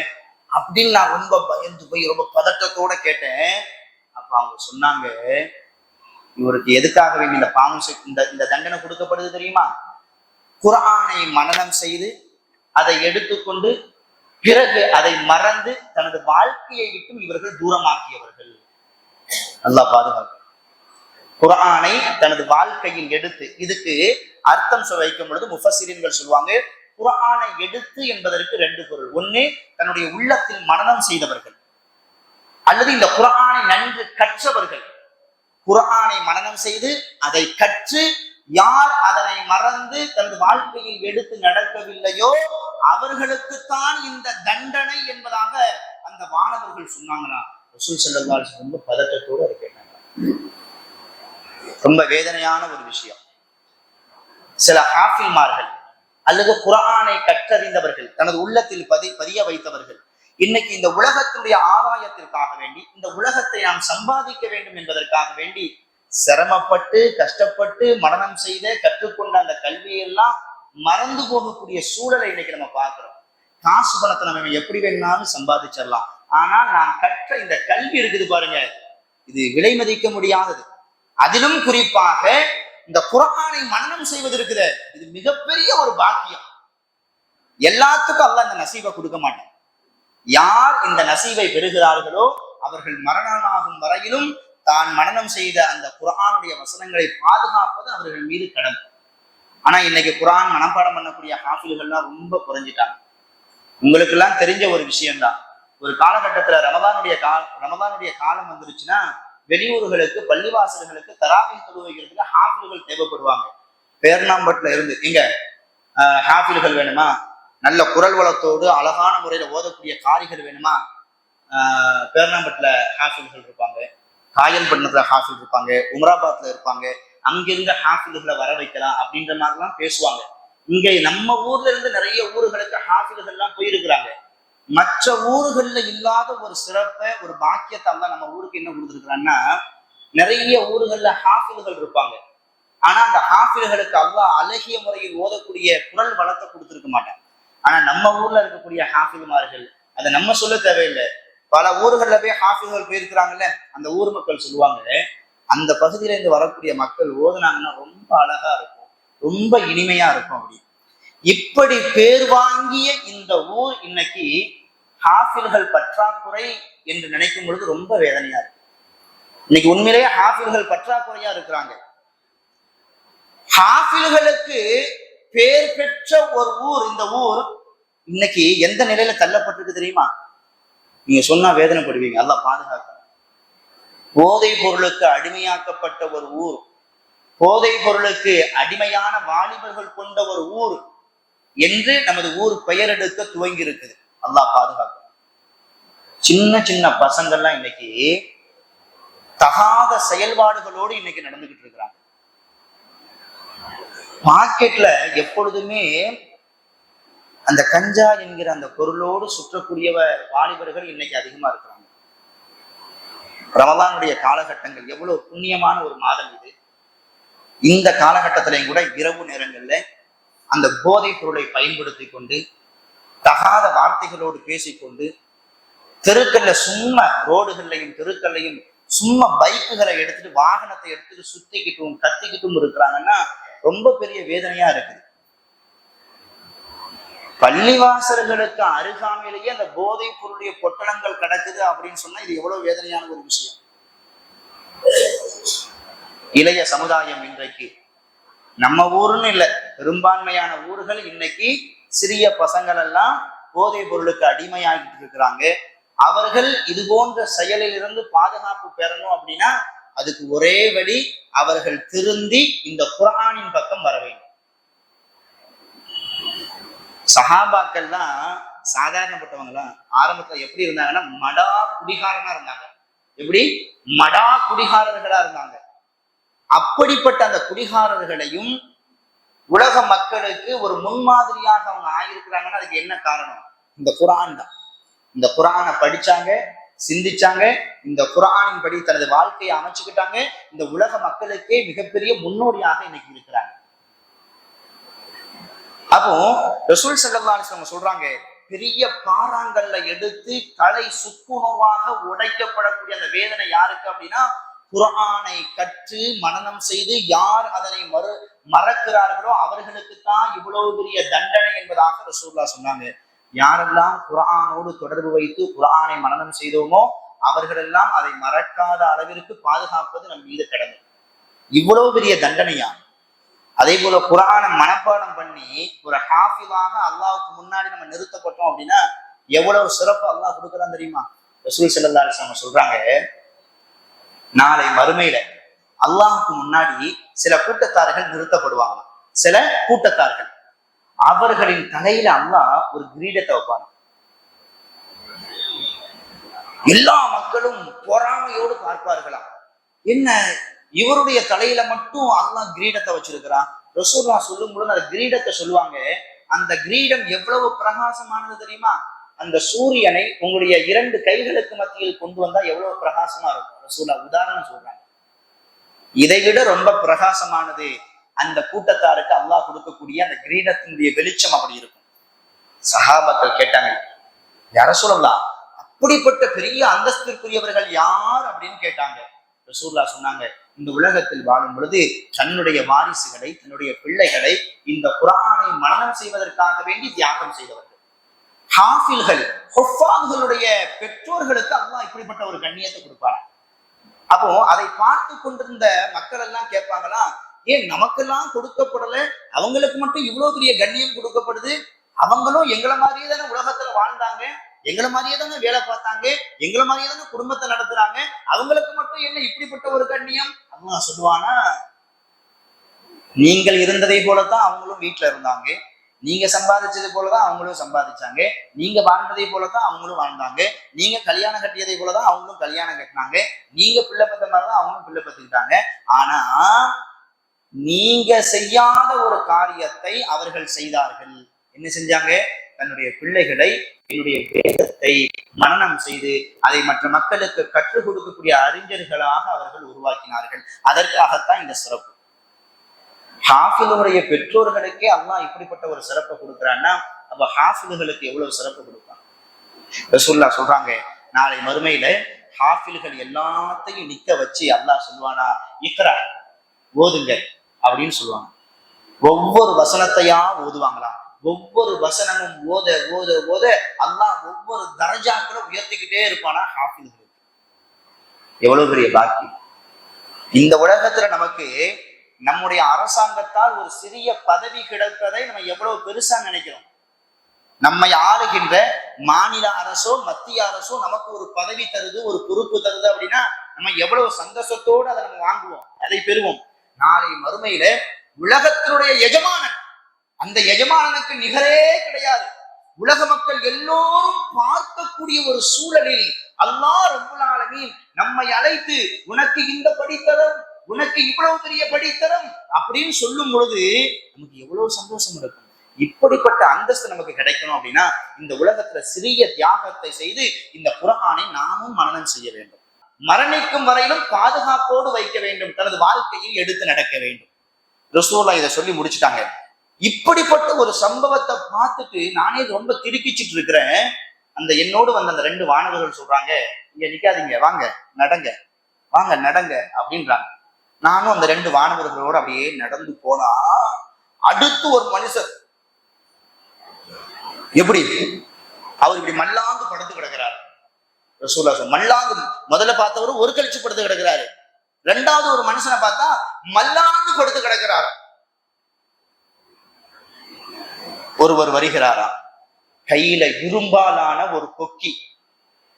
அப்படின்னு நான் ரொம்ப பயந்து போய் ரொம்ப பதட்டத்தோட கேட்டேன். அப்ப அவங்க சொன்னாங்க, இவருக்கு எதுக்காக வேண்டி இந்த பாவம் இந்த தண்டனை கொடுக்கப்படுது தெரியுமா? குர்ஆனை மனனம் செய்து அதை எடுத்துக்கொண்டு பிறகு அதை மறந்து தனது வாழ்க்கையை விட்டு இவர்கள் தூரமாக்கியவர்கள். அல்லாஹ் பாதுகாக்க. குர்ஆனை தனது வாழ்க்கையில் எடுத்து, இதுக்கு அர்த்தம் வைக்கும் பொழுது முஃபஸ்ஸிரீன்கள் சொல்லுவாங்க, குர்ஆனை எடுத்து என்பதற்கு 2 பொருள். ஒண்ணு, தன்னுடைய உள்ளத்தில் மனனம் செய்தவர்கள், அல்லது இந்த குர்ஆனை நன்கு கற்றவர்கள். குர்ஆனை மனனம் செய்து அதை கற்று யார் அதனை மறந்து தனது வாழ்க்கையில் எடுத்து நடக்கவில்லையோ அவர்களுக்குத்தான் இந்த தண்டனை என்பதாக அந்த வானவர்கள் சொன்னாங்களா. ரசூல் ஸல்லல்லாஹு அலைஹி வஸல்லம் ரொம்ப பதட்டத்தோடு கேட்டாங்க. ரொம்ப வேதனையான ஒரு விஷயம். சில ஹாஃபில்மார்கள் அல்லது குர்ஆனை கற்றறிந்தவர்கள், தனது உள்ளத்தில் பதிய வைத்தவர்கள், இன்னைக்கு இந்த உலகத்தினுடைய ஆதாயத்திற்காக வேண்டி, இந்த உலகத்தை நாம் சம்பாதிக்க வேண்டும் என்பதற்காக வேண்டி சிரமப்பட்டு கஷ்டப்பட்டு மனனம் செய்த கற்றுக்கொண்ட அந்த கல்வியெல்லாம் மறந்து போகக்கூடிய சூழலை இன்னைக்கு நம்ம பார்க்கிறோம். காசு பணத்தை நம்ம எப்படி வேணாலும் சம்பாதிச்சிடலாம், ஆனால் நாம் கற்ற இந்த கல்வி இருக்குது பாருங்க, இது விலை மதிக்க முடியாதது. அதிலும் குறிப்பாக இந்த குர்ஆனை மனனம் செய்வது இருக்குது, இது மிகப்பெரிய ஒரு பாக்கியம். எல்லாத்துக்கும் அல்லாஹ் இந்த நசீபை கொடுக்க மாட்டான். யார் இந்த நசீபை பெறுகிறார்களோ அவர்கள் மரணமாகும் வரையிலும் தான் மனனம் செய்த அந்த குர்ஆனுடைய வசனங்களை பாதுகாப்பது அவர்கள் மீது கடமை. ஆனா இன்னைக்கு குர்ஆன் மனப்பாடம் பண்ணக்கூடிய ஹாஃபில்கள்லாம் ரொம்ப குறைஞ்சிட்டாங்க. உங்களுக்கு எல்லாம் தெரிஞ்ச ஒரு விஷயம்தான், ஒரு காலகட்டத்துல ரமதானுடைய காலம் வந்துருச்சுன்னா வெளியூர்களுக்கு பள்ளிவாசல்களுக்கு தராவீஹ் தொழுகைகளுக்கு ஹாஃபில்கள் தேவைப்படுவாங்க. பேர்ணாம்பட்டுல இருந்து இங்க ஹாஃபில்கள் வேணுமா, நல்ல குரல் வளத்தோடு அழகான முறையில ஓதக்கூடிய காரிகள் வேணுமா, பேர்ணாம்பட்டுல ஹாஃபில்கள் இருப்பாங்க, காயல்பட்டினத்துல ஹாஃபில் இருப்பாங்க, உமராபாத்ல இருப்பாங்க, அங்கிருந்த ஹாஃபில்களை வர வைக்கலாம் அப்படின்ற மாதிரிலாம் பேசுவாங்க. இங்க நம்ம ஊர்ல இருந்து நிறைய ஊர்களுக்கு ஹாஃபில்கள்லாம் போயிருக்கிறாங்க. மற்ற ஊர்கள்ல இல்லாத ஒரு சிறப்பை ஒரு பாக்கியத்தை தான் நம்ம ஊருக்கு என்ன கொடுத்துருக்குறான்னா, நிறைய ஊர்கள்ல ஹாஃபில்கள் இருப்பாங்க, ஆனா அந்த ஹாஃபில்களுக்கு அல்லாஹ் அழகிய முறையில் ஓதக்கூடிய குரல் வளத்தை கொடுத்துருக்க மாட்டாங்க. ஆனா நம்ம ஊர்ல இருக்கக்கூடிய ஹாஃபில்மார்கள் அதை நம்ம சொல்ல தேவையில்லை, பல ஊர்கள்ல போய் ஹாஃபில்கள் போயிருக்கிறாங்கல்ல, அந்த ஊர் மக்கள் சொல்லுவாங்க, அந்த பகுதியில இருந்து வரக்கூடிய மக்கள் ஓதுனாங்கன்னா ரொம்ப அழகா இருக்கும், ரொம்ப இனிமையா இருக்கும் அப்படி. இப்படி பேர் வாங்கிய இந்த ஊர் இன்னைக்கு ஹாஃபில்கள் பற்றாக்குறை என்று நினைக்கும் பொழுது ரொம்ப வேதனையா இருக்கு. இன்னைக்கு உண்மையிலேயே ஹாஃபில்கள் பற்றாக்குறையா இருக்கிறாங்க. ஹாஃபில்களுக்கு பேர் பெற்ற ஒரு ஊர் இந்த ஊர் இன்னைக்கு எந்த நிலையில தள்ளப்பட்டிருக்கு தெரியுமா? நீங்க சொன்னா வேதனைப்படுவீங்க. அல்லாஹ் பாதுகாக்க. போதை பொருளுக்கு அடிமையாக்கப்பட்ட ஒரு ஊர், போதை பொருளுக்கு அடிமையான வாலிபர்கள் கொண்ட ஒரு ஊர் என்று நமது ஊர் பெயரெடுக்க துவங்கி இருக்குது. அல்லாஹ் பாதுகாக்க. சின்ன சின்ன பசங்கள்லாம் இன்னைக்கு தகாத செயல்பாடுகளோடு இன்னைக்கு நடந்துகிட்டு இருக்கிறாங்க. மார்க்கெட்ல எப்பொழுதுமே அந்த கஞ்சா என்கிற அந்த பொருளோடு சுற்றக்கூடிய வாலிபர்கள் இன்னைக்கு அதிகமா இருக்கிறாங்க. ரமலானுடைய காலகட்டங்கள் எவ்வளவு புண்ணியமான ஒரு மாதம் இது. இந்த காலகட்டத்திலையும் கூட இரவு நேரங்கள்ல அந்த போதைப் பொருளை பயன்படுத்தி கொண்டு தகாத வார்த்தைகளோடு பேசிக்கொண்டு தெருக்கல்ல சும்மா ரோடுகள்லையும் தெருக்கல்லையும் சும்மா பைக்குகளை எடுத்துட்டு வாகனத்தை எடுத்துட்டு சுத்திக்கிட்டும் கத்திக்கிட்டும் இருக்கிறாங்கன்னா ரொம்ப பெரிய வேதனையா இருக்குது. பள்ளிவாசல்களுக்கு அருகாமையிலேயே அந்த போதைப் பொருளுடைய பொட்டலங்கள் கிடக்குது அப்படின்னு சொன்னா இது எவ்வளவு வேதனையான ஒரு விஷயம். இளைய சமுதாயம் இன்றைக்கு நம்ம ஊருன்னு இல்லை, பெரும்பான்மையான ஊர்கள் இன்னைக்கு சிறிய பசங்கள் எல்லாம் போதைப் பொருளுக்கு அடிமையாகிட்டு இருக்கிறாங்க. அவர்கள் இது போன்ற செயலில் இருந்து பாதுகாப்பு பெறணும் அப்படின்னா அதுக்கு ஒரே வழி, அவர்கள் திருந்தி இந்த குர்ஆனின் பக்கம் வர வேண்டும். சஹாபாக்கள்லாம் சாதாரணப்பட்டவங்களாம் ஆரம்பத்துல எப்படி இருந்தாங்கன்னா மடா குடிகாரனா இருந்தாங்க. எப்படி? மடா குடிகாரர்களா இருந்தாங்க. அப்படிப்பட்ட அந்த குடிகாரர்களையும் உலக மக்களுக்கு ஒரு முன்மாதிரியாக அவங்க ஆகியிருக்கிறாங்கன்னா அதுக்கு என்ன காரணம்? இந்த குர்ஆன் தான். இந்த குர்ஆனை படிச்சாங்க, சிந்திச்சாங்க, இந்த குர்ஆனின் படி தனது வாழ்க்கையை அமைச்சுக்கிட்டாங்க. இந்த உலக மக்களுக்கே மிகப்பெரிய முன்னோடியாக இன்னைக்கு இருக்கிறாங்க. அப்போ ரசூல் ஸல்லல்லாஹு அலைஹி வஸல்லம் சொல்றாங்க, பெரிய பாறாங்கல்ல எடுத்து தலை சுக்குநூறாக உடைக்கப்படக்கூடிய அந்த வேதனை யாருக்கு அப்படின்னா, குர்ஆனை கற்று மனனம் செய்து யார் அதனை மறக்கிறார்களோ அவர்களுக்கு தான் இவ்வளவு பெரிய தண்டனை என்பதாக ரசூலுல்லாஹ் சொன்னாங்க. யாரெல்லாம் குர்ஆனோடு தொடர்பு வைத்து குர்ஆனை மனனம் செய்தோமோ அவர்களெல்லாம் அதை மறக்காத அளவிற்கு பாதுகாப்பது நம் மீது கடமை. இவ்வளவு பெரிய தண்டனையா? அதே போல குர்ஆனை மனப்பாடம் பண்ணி ஒரு ஹாஃபிலாக அல்லாஹ்வுக்கு முன்னாடி நம்ம நிறுத்தப்பட்டோம் அப்படின்னா எவ்வளவு சிறப்பு அல்லாஹ் கொடுக்குறான் தெரியுமா? ரசூல் ஸல்லல்லாஹு அலைஹி வஸல்லம் சொல்றாங்க, நாளை மறுமையில அல்லாஹ்வுக்கு முன்னாடி சில கூட்டத்தார்கள் நிறுத்தப்படுவாங்க. சில கூட்டத்தார்கள் அவர்களின் தலையில அல்லாஹ் ஒரு கிரீடத்தை வைப்பாங்க. எல்லா மக்களும் பொறாமையோடு பார்ப்பார்களாம், என்ன இவருடைய தலையில மட்டும் அல்லாஹ் கிரீடத்தை வச்சிருக்கிறான். ரசூலுல்லாஹ் சொல்லும் பொழுது அந்த கிரீடத்தை சொல்லுவாங்க, அந்த கிரீடம் எவ்வளவு பிரகாசமானது தெரியுமா? அந்த சூரியனை உங்களுடைய 2 கைகளுக்கு மத்தியில் கொண்டு வந்தா எவ்வளவு பிரகாசமா இருக்கும். ரசூலுல்லாஹ் உதாரணம் சொல்றாங்க. இதை விட ரொம்ப பிரகாசமானது அந்த கூட்டத்தாருக்கு அல்லாஹ் கொடுக்கக்கூடிய அந்த கிரீடத்தினுடைய வெளிச்சம் அப்படி இருக்கும். சஹாபாக்கள் கேட்டாங்க, யா ரசூலல்லாஹ், அப்படிப்பட்ட பெரிய அந்தஸ்திற்குரியவர்கள் யார் அப்படின்னு கேட்டாங்க. ரசூலுல்லாஹ் சொன்னாங்க, இந்த உலகத்தில் வாழும் பொழுது தன்னுடைய வாரிசுகளை, தன்னுடைய பிள்ளைகளை இந்த குர்ஆனை மனனம் செய்வதற்காக வேண்டி தியாகம் செய்தவர்கள். ஹாஃபில்கள், ஹுஃபாதுகளுடைய பெற்றோர்களுக்கு அல்லாஹ் இப்படிப்பட்ட ஒரு கண்ணியத்தை கொடுப்பாங்க. அப்போ அதை பார்த்து கொண்டிருந்த மக்கள் எல்லாம் கேட்பாங்களா, ஏன் நமக்கெல்லாம் கொடுக்கப்படல, அவங்களுக்கு மட்டும் இவ்வளவு பெரிய கண்ணியம் கொடுக்கப்படுது? அவங்களும் எங்களை மாதிரியே தானே உலகத்துல வாழ்ந்தாங்க, எங்களை மாதிரியே தானே வேலை பார்த்தாங்க, எங்களை மாதிரியே தானே குடும்பத்தை நடத்துறாங்க, அவங்களுக்கு மட்டும் என்ன இப்படிப்பட்ட ஒரு கண்ணியம்? அல்லாஹ் சொல்லுவானா, நீங்கள் இருந்ததை போலத்தான் அவங்களும் வீட்டுல இருந்தாங்க, நீங்க சம்பாதிச்சது போலதான் அவங்களும் சம்பாதிச்சாங்க, நீங்க வாழ்ந்ததை போலதான் அவங்களும் வாழ்ந்தாங்க, நீங்க கல்யாணம் கட்டியதை போலதான் அவங்களும் கல்யாணம் கட்டினாங்க, நீங்க பிள்ளை பத்த மாதிரிதான் அவங்களும் பிள்ளை பத்துக்கிட்டாங்க. ஆனா நீங்க செய்யாத ஒரு காரியத்தை அவர்கள் செய்தார்கள். என்ன செஞ்சாங்க? தன்னுடைய பிள்ளைகளை என்னுடைய வேதத்தை மனனம் செய்து அதை மற்ற மக்களுக்கு கற்றுக் கொடுக்கக்கூடிய அறிஞர்களாக அவர்கள் உருவாக்கினார்கள். அதற்காகத்தான் இந்த சிறப்பு. ஹாஃபிலுடைய பெற்றோர்களுக்கே அல்லாஹ் இப்படிப்பட்ட ஒரு சிறப்பை கொடுக்குறான்னா அப்ப ஹாஃபிலுகளுக்கு எவ்வளவு சிறப்பு கொடுப்பாங்க? ரசூலுல்லாஹ் சொல்றாங்க, நாளை மறுமையில ஹாஃபில்கள் எல்லாத்தையும் நிக்க வச்சு அல்லாஹ் சொல்லுவானா, இக்ரா, ஓதுங்க அப்படின்னு சொல்லுவாங்க. ஒவ்வொரு வசனத்தையா ஓதுவாங்களாம். ஒவ்வொரு வசனமும் ஓத ஓத ஓத அல்லாஹ் ஒவ்வொரு தரஜாக்களை உயர்த்திக்கிட்டே இருப்பானா ஹாஃபில்களுக்கு. எவ்வளவு பெரிய பாக்கியம்! இந்த உலகத்துல நமக்கு நம்முடைய அரசாங்கத்தால் ஒரு சிறிய பதவி கிடைப்பதை நம்ம எவ்வளவு பெருசா நினைக்கிறோம். நம்மை ஆளுகின்ற மாநில அரசோ மத்திய அரசோ நமக்கு ஒரு பதவி தருது, ஒரு பொறுப்பு தருது அப்படின்னா நம்ம எவ்வளவு சந்தோஷத்தோடு அதை நம்ம வாங்குவோம், அதை பெறுவோம். நாளை மறுமையில உலகத்தினுடைய எஜமானன், அந்த எஜமானனுக்கு நிகரே கிடையாது. உலக மக்கள் எல்லோரும் பார்க்கக்கூடிய ஒரு சூழலில் அல்லாஹ் ரப்புல் ஆலமீன் நம்மை அழைத்து, உனக்கு இந்த படித்தரம், உனக்கு இவ்வளவு பெரிய படித்தரம் அப்படின்னு சொல்லும் பொழுது நமக்கு எவ்வளவு சந்தோஷம் இருக்கும். இப்படிப்பட்ட அந்தஸ்து நமக்கு கிடைக்கணும் அப்படின்னா இந்த உலகத்துல சிறிய தியாகத்தை செய்து இந்த குர்ஆனை நாமும் மனனம் செய்ய வேண்டும். மரணிக்கும் வரையிலும் பாதுகாப்போடு வைக்க வேண்டும், தனது வாழ்க்கையில் எடுத்து நடக்க வேண்டும். ரசூலுல்லாஹ் இதை சொல்லி முடிச்சுட்டாங்க. இப்படிப்பட்ட ஒரு சம்பவத்தை பார்த்துட்டு நானே ரொம்ப திருக்கிச்சிட்டு இருக்கிறேன். அந்த என்னோடு வந்த அந்த 2 வானவர்கள் சொல்றாங்க, இங்க நிக்காதீங்க, வாங்க நடங்க, வாங்க நடங்க அப்படின்றாங்க. நானும் அந்த 2 வானவர்களோடு அப்படியே நடந்து போனா அடுத்து ஒரு மனுஷர் எப்படி அவர் இப்படி மல்லாந்து படுத்து கிடக்கிறார். ரசூலுல்லாஹ் மல்லாந்து முதல்ல பார்த்தவரு ஒரு கழிச்சு படுத்து கிடக்கிறாரு. 2வது ஒரு மனுஷனை பார்த்தா மல்லாந்து படுத்து கிடக்கிறாரு. ஒருவர் வருகிறாரா, கையில இரும்பாலான ஒரு கொக்கி,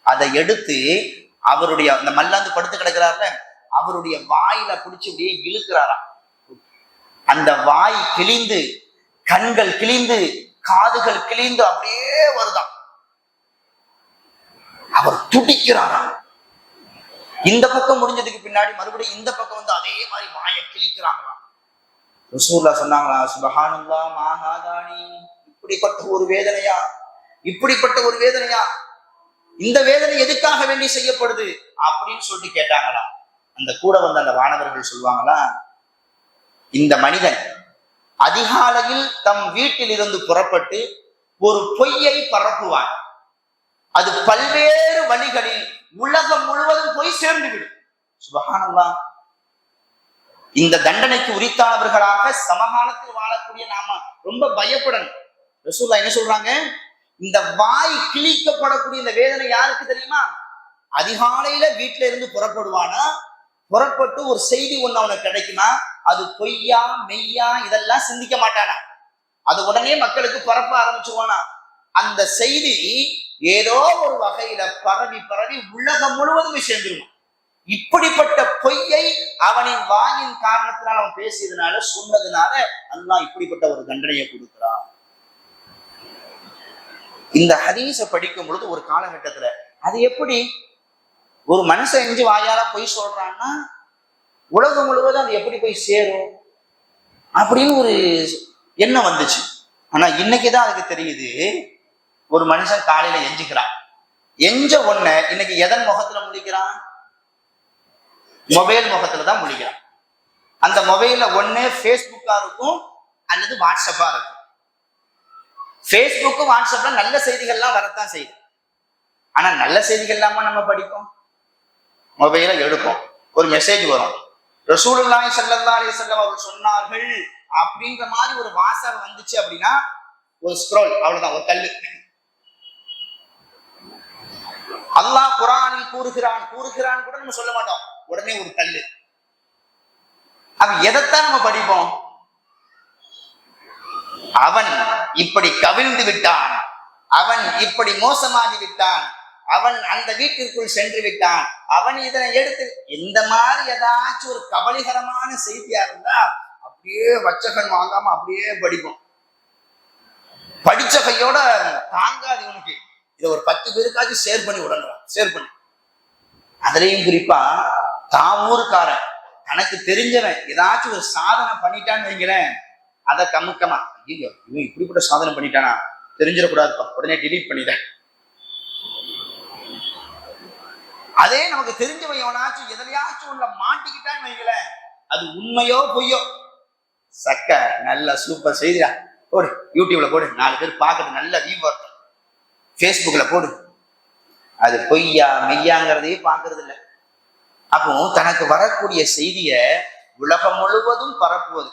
அதை எடுத்து அவருடைய அந்த மல்லாந்து படுத்து கிடக்கிறாருல அவருடைய வாயில பிடிச்சி அப்படியே இழுக்கிறாராம். அந்த வாய் கிழிந்து, கண்கள் கிழிந்து, காதுகள் கிழிந்து அப்படியே வருதாம். அவர் துடிக்கிறாராம். இந்த பக்கம் முடிஞ்சதுக்கு பின்னாடி மறுபடியும் இந்த பக்கம் வந்து அதே மாதிரி வாயை கிழிக்கிறாங்களாம். ரசூலுல்லாஹ் சொன்னாங்களா, சுப்ஹானல்லாஹ் மா ஹாதானி, இப்படிப்பட்ட ஒரு வேதனையா, இப்படிப்பட்ட ஒரு வேதனையா, இந்த வேதனை எதுக்காக வேண்டி செய்யப்படுது அப்படின்னு சொல்லிட்டு கேட்டாங்களா. அந்த கூட வந்த அந்த வானவர்கள் சொல்லுவாங்களா, இந்த மனிதன் அதிகாலையில் தம் வீட்டில் இருந்து புறப்பட்டு ஒரு பொய்யை பரப்புவான். அது பல்வேறு வழிகளில் உலகம் முழுவதும் போய் சேர்ந்து விடும். சுப்ஹானல்லாஹ். இந்த தண்டனைக்கு உரித்தானவர்களாக சமகாலத்தில் வாழக்கூடிய நாம ரொம்ப பயப்படணும். ரசூலுல்லாஹ் என்ன சொல்றாங்க, இந்த வாய் கிழிக்கப்படக்கூடிய இந்த வேதனை யாருக்கு தெரியுமா? அதிகாலையில வீட்டுல இருந்து புறப்படுவானா, புறப்பட்டு ஒரு செய்தி ஒண்ணு அவனுக்கு கிடைக்குமா, அது பொய்யா மெய்யா இதெல்லாம் சிந்திக்க மாட்டானா, அது உடனே மக்களுக்கு பரப்ப ஆரம்பிச்சுவானா. அந்த செய்தி ஏதோ ஒரு வகையில பரவி பரவி உலகம் முழுவதும் சேர்ந்துருவான். இப்படிப்பட்ட பொய்யை அவனின் வாயின் காரணத்தினால் அவன் பேசியதுனால, சொன்னதுனால அல்லாஹ் இப்படிப்பட்ட ஒரு தண்டனையை கொடுக்கிறான். இந்த ஹதீஸ படிக்கும் பொழுது ஒரு காலகட்டத்துல அது எப்படி ஒரு மனுஷன் எஞ்சி வாயால பொய் சொல்றான்னா உலகம் முழுவதும் அது எப்படி போய் சேரும் அப்படின்னு ஒரு எண்ணம் வந்துச்சு. ஆனா இன்னைக்குதான் அதுக்கு தெரியுது, ஒரு மனுஷன் காலையில எஞ்சிக்கிறான், எஞ்ச ஒண்ண இன்னைக்கு எதன் முகத்துல முழிக்கிறான்? மொபைல் முகத்துல தான் முழிக்கிறான். அந்த மொபைல்ல ஒண்ணு ஃபேஸ்புக்கா இருக்கும் அல்லது வாட்ஸ்அப்பா இருக்கும். ஃபேஸ்புக்கு வாட்ஸ்அப்ல நல்ல செய்திகள்லாம் வரத்தான் செய்யுது. ஆனா நல்ல செய்திகள் இல்லாம நம்ம படிப்போம், மொபைல எடுப்போம், ஒரு மெசேஜ் வரும், ரசூலுல்லாஹி ஸல்லல்லாஹு அலைஹி வஸல்லம் அவர்கள் சொன்னார்கள் அப்படின்ற மாதிரி ஒரு வாசகம் வந்துச்சு அப்படின்னா ஒரு ஸ்க்ரோல், அவ்வளவுதான், ஒரு தள்ளு. அல்லாஹ் குர்ஆனில் கூறுகிறான் கூறுகிறான் கூட நம்ம சொல்ல மாட்டோம், உடனே ஒரு தள்ளு. அப்ப எதைத்தான் நம்ம படிப்போம்? அவன் இப்படி கவிழ்ந்து விட்டான், அவன் இப்படி மோசமாகி விட்டான், அவன் அந்த வீட்டிற்குள் சென்று விட்டான், அவன் இதனை எடுத்து, இந்த மாதிரி ஏதாச்சும் ஒரு கவலைகரமான செய்தியா இருந்தா அப்படியே வச்சகன் வாங்காம அப்படியே படிப்போம். படிச்ச கையோட தாங்காது இவனுக்கு, இதை ஒரு 10 பேருக்காச்சும் ஷேர் பண்ணி விடணும், ஷேர் பண்ணி. அதுலயும் குறிப்பா தான் ஊருக்காரன் தனக்கு தெரிஞ்சவன் ஏதாச்சும் ஒரு சாதனை பண்ணிட்டான்னு வைங்களேன், அதை கமுக்கமா, ஐயோ இவன் இப்படிப்பட்ட சாதனை பண்ணிட்டானா, தெரிஞ்சிடக்கூடாதுப்பா, உடனே டிலீட் பண்ணிட்டேன். அதே நமக்கு தெரிஞ்சவன் எவனாச்சும் எதிலையாச்சும் உள்ள மாட்டிக்கிட்டான்னு வைங்களேன், அது உண்மையோ பொய்யோ, சக்க நல்ல சூப்பர் செய்தியா போடு, யூடியூப்ல போடு, 4 பேர் பார்க்கறது, நல்ல வியூ வரட்டும், ஃபேஸ்புக்ல போடு, அது பொய்யா மெய்யாங்கிறதையே பார்க்கறது இல்லை. அப்போ தனக்கு வரக்கூடிய செய்திய உலகம் முழுவதும் பரப்புவது.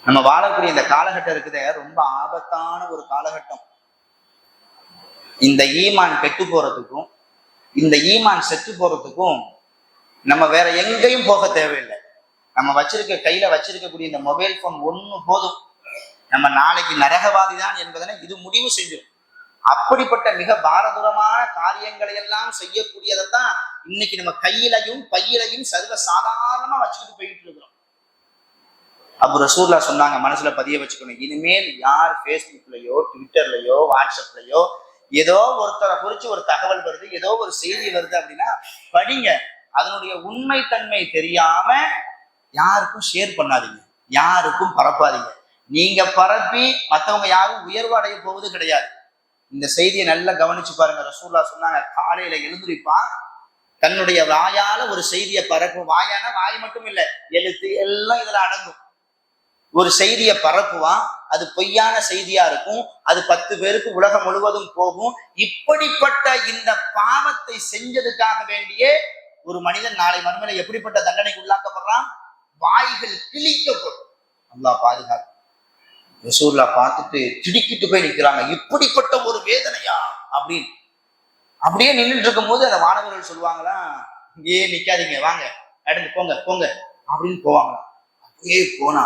நம்ம வாழக்கூடிய இந்த காலகட்டம் இருக்குதே, ரொம்ப ஆபத்தான ஒரு காலகட்டம். இந்த ஈமான் கெட்டு போறதுக்கும் இந்த ஈமான் செத்து போறதுக்கும் நம்ம வேற எங்கேயும் போக தேவையில்லை. நம்ம கையில வச்சிருக்கக்கூடிய இந்த மொபைல் போன் ஒண்ணு போதும், நம்ம நாளைக்கு நரகவாதி தான் என்பதனை இது முடிவு செஞ்சிடும். அப்படிப்பட்ட மிக பாரதூரமான காரியங்களை எல்லாம் செய்யக்கூடியதான் இன்னைக்கு நம்ம கையிலையும் பையிலையும் சர்வ சாதாரணமா வச்சுக்கிட்டு போயிட்டு இருக்கிறோம். அப்போ ரசூலுல்லாஹ் சொன்னாங்க, மனசுல பதிய வச்சுக்கணும், இனிமேல் யார் ஃபேஸ்புக்லயோ ட்விட்டர்லயோ வாட்ஸ்அப்லயோ ஏதோ ஒருத்தரை குறிச்சு ஒரு தகவல் வருது, ஏதோ ஒரு செய்தி வருது அப்படின்னா படிங்க, அதனுடைய உண்மை தன்மை தெரியாம யாருக்கும் ஷேர் பண்ணாதீங்க, யாருக்கும் பரப்பாதீங்க. நீங்க பரப்பி மற்றவங்க யாரும் உயர்வு அடைய போவது கிடையாது. இந்த செய்தியை நல்லா கவனிச்சு பாருங்க. ரசூலுல்லாஹ் சொன்னாங்க, காலையில எழுந்திருப்பான், தன்னுடைய வாயால ஒரு செய்தியை பரப்பும். வாயான வாய் மட்டும் இல்லை, எழுத்து எல்லாம் இதுல அடங்கும். ஒரு செய்தியை பரப்புவான், அது பொய்யான செய்தியா இருக்கும், அது 10 பேருக்கு உலகம் முழுவதும் போகும். இப்படிப்பட்ட இந்த பாவத்தை செஞ்சதுக்காக வேண்டியே ஒரு மனிதன் நாளை மறுமையில எப்படிப்பட்ட தண்டனைக்கு உள்ளாக்கப்படுறான்? வாய்கள் கிழிக்கப்படும். அல்லாஹ் பாதுகாப்பு. ரசூலுல்லாஹ் பார்த்துட்டு திடுக்கிட்டு போய் நிற்கிறாங்க, இப்படிப்பட்ட ஒரு வேதனையா அப்படின்னு. அப்படியே நின்றுட்டு இருக்கும் போது அந்த மாணவர்கள் சொல்லுவாங்களா, இங்கேயே நிக்காதீங்க, வாங்க நடந்து போங்க போங்க அப்படின்னு போவாங்களாம். அப்படியே போனா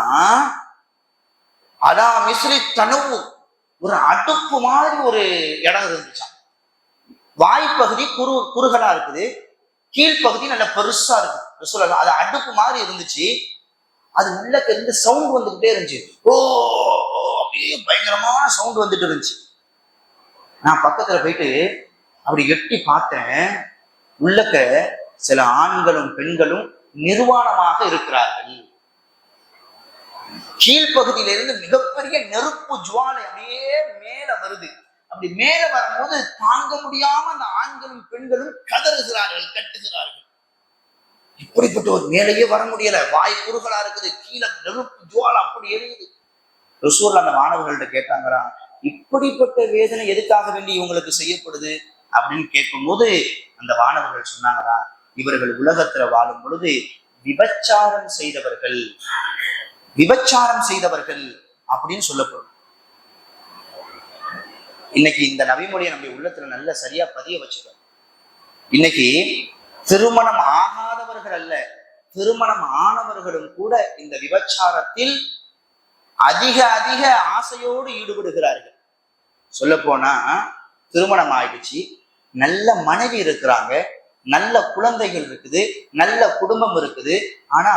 அதா மிஸ்ரி தனவு, ஒரு அடுப்பு மாதிரி ஒரு இடம் இருந்துச்சான். வாய்ப்பகுதி குறுகலா இருக்குது, கீழ்ப்பகுதி நல்ல பெருசா இருக்கு ரசூலுல்லாஹ், அது அடுப்பு மாதிரி இருந்துச்சு. அது உள்ளக்க இருந்து சவுண்ட் வந்துகிட்டே இருந்துச்சு. ஓ, அப்படியே பயங்கரமான சவுண்ட் வந்துட்டு இருந்துச்சு. நான் பக்கத்துல போயிட்டு அப்படி எட்டி பார்த்தேன். உள்ளக்க சில ஆண்களும் பெண்களும் நிர்வாணமாக இருக்கிறார்கள். கீழ்ப்பகுதியிலிருந்து மிகப்பெரிய நெருப்பு ஜுவாலை அப்படியே மேல வருது. அப்படி மேல வரும்போது தாங்க முடியாம அந்த ஆண்களும் பெண்களும் கதறுகிறார்கள், கட்டுகிறார்கள். இப்படிப்பட்ட ஒரு மேலேயே வர முடியல, வாய் குறுகலா இருக்குது, கீழே நெருப்பு ஜுவாலை அப்படி எரியுது. ரசூலுல்லாஹ் அந்த மாணவர்கள்ட்ட கேட்டாங்களா, இப்படிப்பட்ட வேதனை எதுக்காக வேண்டி இவங்களுக்கு செய்யப்படுது அப்படின்னு கேட்கும்போது அந்த மாணவர்கள் சொன்னாங்களா, இவர்கள் உலகத்துல வாழும் பொழுது விபச்சாரம் செய்தவர்கள், விபச்சாரம் செய்தவர்கள் அப்படின்னு சொல்லப்படும். இன்னைக்கு இந்த நபிமொழியை நம்ம உள்ளத்துல நல்ல சரியா பதிய வச்சுக்கணும். இன்னைக்கு திருமணம் ஆகாதவர்கள் அல்ல, திருமணம் ஆனவர்களும் கூட இந்த விபச்சாரத்தில் அதிக அதிக ஆசையோடு ஈடுபடுகிறார்கள். சொல்ல போனா திருமணம் ஆயிடுச்சு, நல்ல மனைவி இருக்கிறாங்க, நல்ல குழந்தைகள் இருக்குது, நல்ல குடும்பம் இருக்குது. ஆனா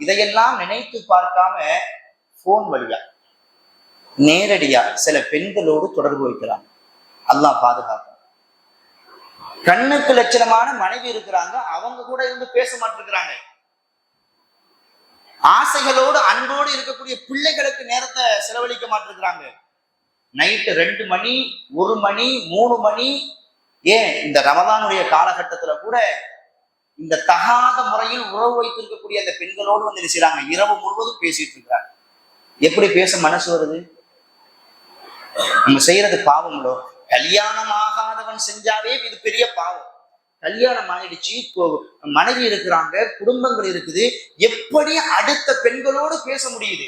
இதையெல்லாம் நினைத்து பார்க்காம போன் வழியா நேரடியா சில பெண்களோடு தொடர்பு வைக்கிறாங்க. அல்லாஹ் பாதுகாப்பு. கண்ணுக்கு லட்சணமான மனைவி இருக்கிறாங்க, அவங்க கூட இருந்து பேச மாட்டிருக்கிறாங்க. ஆசைகளோடு அன்போடு இருக்கக்கூடிய பிள்ளைகளுக்கு நேரத்தை செலவழிக்க மாட்டிருக்கிறாங்க. நைட்டு 2 மணி 1 மணி 3 மணி, ஏன் இந்த ரமதானுடைய காலகட்டத்துல கூட இந்த தகாத முறையில் உறவு வைத்திருக்கக்கூடிய அந்த பெண்களோடு வந்து நினைச்சாங்க, இரவு முழுவதும் பேசிட்டு இருக்கிறாங்க. எப்படி பேச மனசு வருது? நம்ம செய்யறது பாவங்களோ? கல்யாணம் ஆகாதவன் செஞ்சாவே இது பெரிய பாவம். கல்யாணம் ஆயிடுச்சு, மனைவி இருக்கிறாங்க, குடும்பங்கள் இருக்குது, எப்படி அடுத்த பெண்களோடு பேச முடியுது?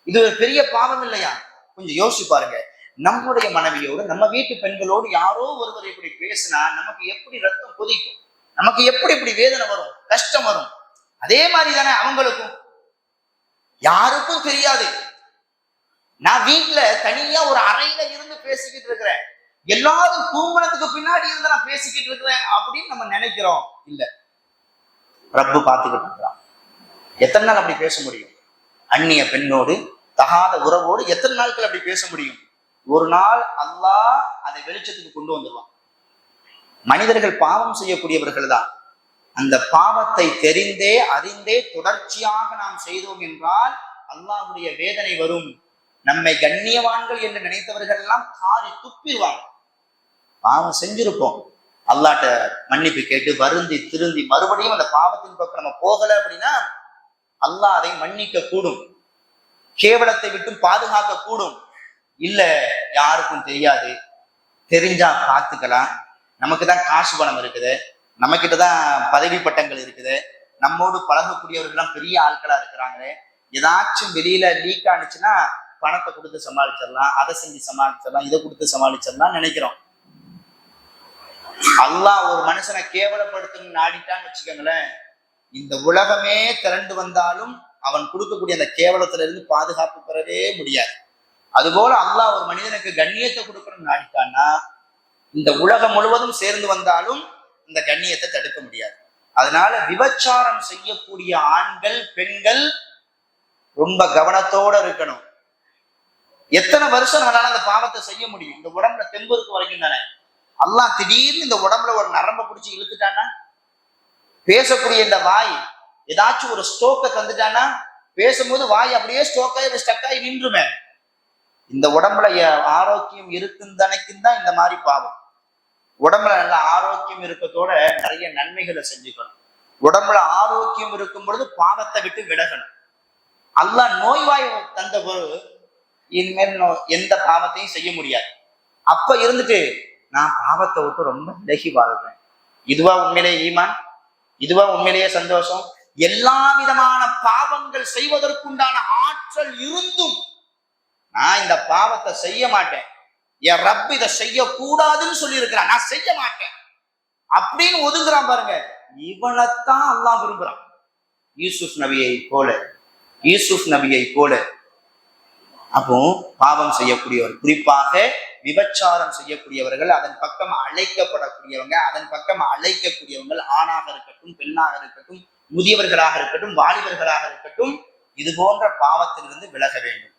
இது ஒரு பெரிய பாவம் இல்லையா? கொஞ்சம் யோசிச்சு பாருங்க. நம்முடைய மனைவியோடு நம்ம வீட்டு பெண்களோடு யாரோ ஒருவர் இப்படி பேசினா நமக்கு எப்படி ரத்தம் கொதிக்கும், நமக்கு எப்படி இப்படி வேதனை வரும், கஷ்டம் வரும். அதே மாதிரி தானே அவங்களுக்கும். யாருக்கும் தெரியாது. நான் வீட்டுல தனியா ஒரு அறையில இருந்து பேசிக்கிட்டு இருக்கிறேன், எல்லாரும் தூங்குனதுக்கு பின்னாடி இருந்து நான் பேசிக்கிட்டு இருக்கிறேன் அப்படின்னு நம்ம நினைக்கிறோம். இல்ல, ரப்பு பார்த்துக்கிட்டு இருக்கிறான். எத்தனை நாள் அப்படி பேச முடியும்? அந்நிய பெண்ணோடு தகாத உறவோடு எத்தனை நாட்கள் அப்படி பேச முடியும்? ஒரு நாள் அல்லாஹ் அதை வெளிச்சத்துக்கு கொண்டு வந்துடுவான். மனிதர்கள் பாவம் செய்யக்கூடியவர்கள் தான். அந்த பாவத்தை தெரிந்தே அறிந்தே தொடர்ச்சியாக நாம் செய்தோம் என்றால் அல்லாஹ்வுடைய வேதனை வரும். நம்மை கண்ணியவான்கள் என்று நினைத்தவர்கள் எல்லாம் காரி துப்பிடுவாங்க. பாவம் செஞ்சிருப்போம், அல்லாஹ்ட்ட மன்னிப்பு கேட்டு வருந்தி திருந்தி மறுபடியும் அந்த பாவத்தின் பக்கம் நம்ம போகல அப்படின்னா அல்லாஹ் அதை மன்னிக்க கூடும், கேவலத்தை விட்டு பாதுகாக்க கூடும். இல்ல, யாருக்கும் தெரியாது, தெரிஞ்சா பார்த்துக்கலாம், நமக்கு தான் காசு பணம் இருக்குது, நம்ம கிட்டதான் பதவி பட்டங்கள் இருக்குது, நம்மோடு பழகக்கூடியவர்கள் பெரிய ஆட்களா இருக்கிறாங்க, ஏதாச்சும் வெளியில லீக் ஆனிச்சுன்னா பணத்தை கொடுத்து சமாளிச்சிடலாம், அதை செஞ்சு சமாளிச்சிடலாம், இதை கொடுத்து சமாளிச்சிடலாம் நினைக்கிறோம். அல்லாஹ் ஒரு மனுஷனை கேவலப்படுத்தணும்னு நாடிட்டான்னு வச்சுக்கோங்களேன், இந்த உலகமே திரண்டு வந்தாலும் அவன் கொடுக்கக்கூடிய அந்த கேவலத்துல இருந்து பாதுகாப்பு பெறவே முடியாது. அதுபோல அல்லாஹ் ஒரு மனிதனுக்கு கண்ணியத்தை கொடுக்கணும்னு நாடிட்டான்னா இந்த உலகம் முழுவதும் சேர்ந்து வந்தாலும் இந்த கண்ணியத்தை தடுக்க முடியாது. அதனால விபச்சாரம் செய்யக்கூடிய ஆண்கள் பெண்கள் ரொம்ப கவனத்தோட இருக்கணும். எத்தனை வருஷம் நம்மளால அந்த பாவத்தை செய்ய முடியும்? இந்த உடம்புல தெம்பு இருக்க வரைக்கும் தானே. அல்லாஹ் திடீர்னு இந்த உடம்புல ஒரு நரம்பை பிடிச்சி இழுத்துட்டான்னா, பேசக்கூடிய இந்த வாய் ஏதாச்சும் ஒரு ஸ்டோக்கை தந்துட்டான்னா, பேசும்போது வாய் அப்படியே ஸ்டோக்காய் ஸ்டக்காய் நின்றுமே. இந்த உடம்புல ஆரோக்கியம் இருக்குன்னு தானேக்கும் தான் இந்த மாதிரி பாவம். உடம்புல நல்ல ஆரோக்கியம் இருக்கத்தோட நிறைய நன்மைகளை செஞ்சுக்கணும். உடம்புல ஆரோக்கியம் இருக்கும் பொழுது பாவத்தை விட்டு விலகணும். அல்லாஹ் நோய்வாய் தந்த பொழுது இனிமேல் எந்த பாவத்தையும் செய்ய முடியாது. அப்ப இருந்துட்டு நான் பாவத்தை விட்டு ரொம்ப விலகி வாழ்றேன், இதுவா உண்மையிலேயே ஈமான்? இதுவா உண்மையிலேயே சந்தோஷம்? எல்லா விதமான பாவங்கள் செய்வதற்குண்டான ஆற்றல் இருந்தும் நான் இந்த பாவத்தை செய்ய மாட்டேன், என் ரப் இதை செய்யக்கூடாதுன்னு சொல்லி இருக்கிறான், நான் செய்ய மாட்டேன் அப்படின்னு ஒதுங்குறான் பாருங்க. இவனைத்தான் அல்லாஹ் விரும்புறான். யூசுப் நபியை போல. அப்போ பாவம் செய்யக்கூடியவர், குறிப்பாக விபச்சாரம் செய்யக்கூடியவர்கள், அதன் பக்கம் அழைக்கப்படக்கூடியவங்க, அதன் பக்கம் அழைக்கக்கூடியவங்கள் ஆணாக இருக்கட்டும், பெண்ணாக இருக்கட்டும், முதியவர்களாக இருக்கட்டும், வாலிபர்களாக இருக்கட்டும், இது போன்ற பாவத்திலிருந்து விலக வேண்டும்.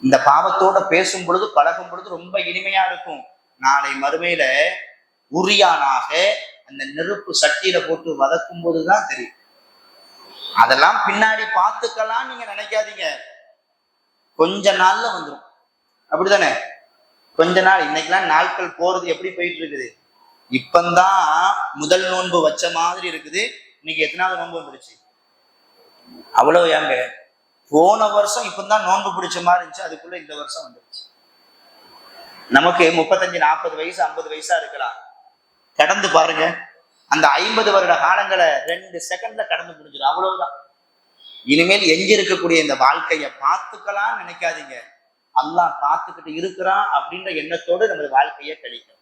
இந்த பாவத்தோட பேசும் பொழுது, பழகும் பொழுது ரொம்ப இனிமையா இருக்கும். நாளை மறுமையில உரியானாக அந்த நெருப்பு சட்டியில போட்டு வதக்கும் போதுதான் தெரியும். அதெல்லாம் பின்னாடி பார்த்துக்கலாம் நீங்க நினைக்காதீங்க, கொஞ்ச நாள்ல வந்துடும். அப்படித்தானே? கொஞ்ச நாள். இன்னைக்கெல்லாம் நாட்கள் போறது எப்படி போயிட்டு இருக்குது. இப்பந்தான் முதல் நோன்பு வச்ச மாதிரி இருக்குது. இன்னைக்கு எத்தனாவது நோன்பு வந்துருச்சு? அவ்வளவு ஏங்க, போன வருஷம் இப்பதான் நோன்பு பிடிச்ச மாதிரி இருந்துச்சு, அதுக்குள்ள இந்த வருஷம் வந்துருச்சு. நமக்கு 35, 40 வயசு, 50 வயசா இருக்கலாம். கடந்து பாருங்க, அந்த 50 வருட காலங்களை 2 செகண்ட்ல கடந்து முடிஞ்சிடும். அவ்வளவுதான். இனிமேல் எஞ்சி இருக்கக்கூடிய இந்த வாழ்க்கைய பார்த்துக்கலாம் நினைக்காதீங்க. அல்லாஹ் பார்த்துக்கிட்டு இருக்கிறான் அப்படின்ற எண்ணத்தோடு நமது வாழ்க்கையை கழிக்கும்.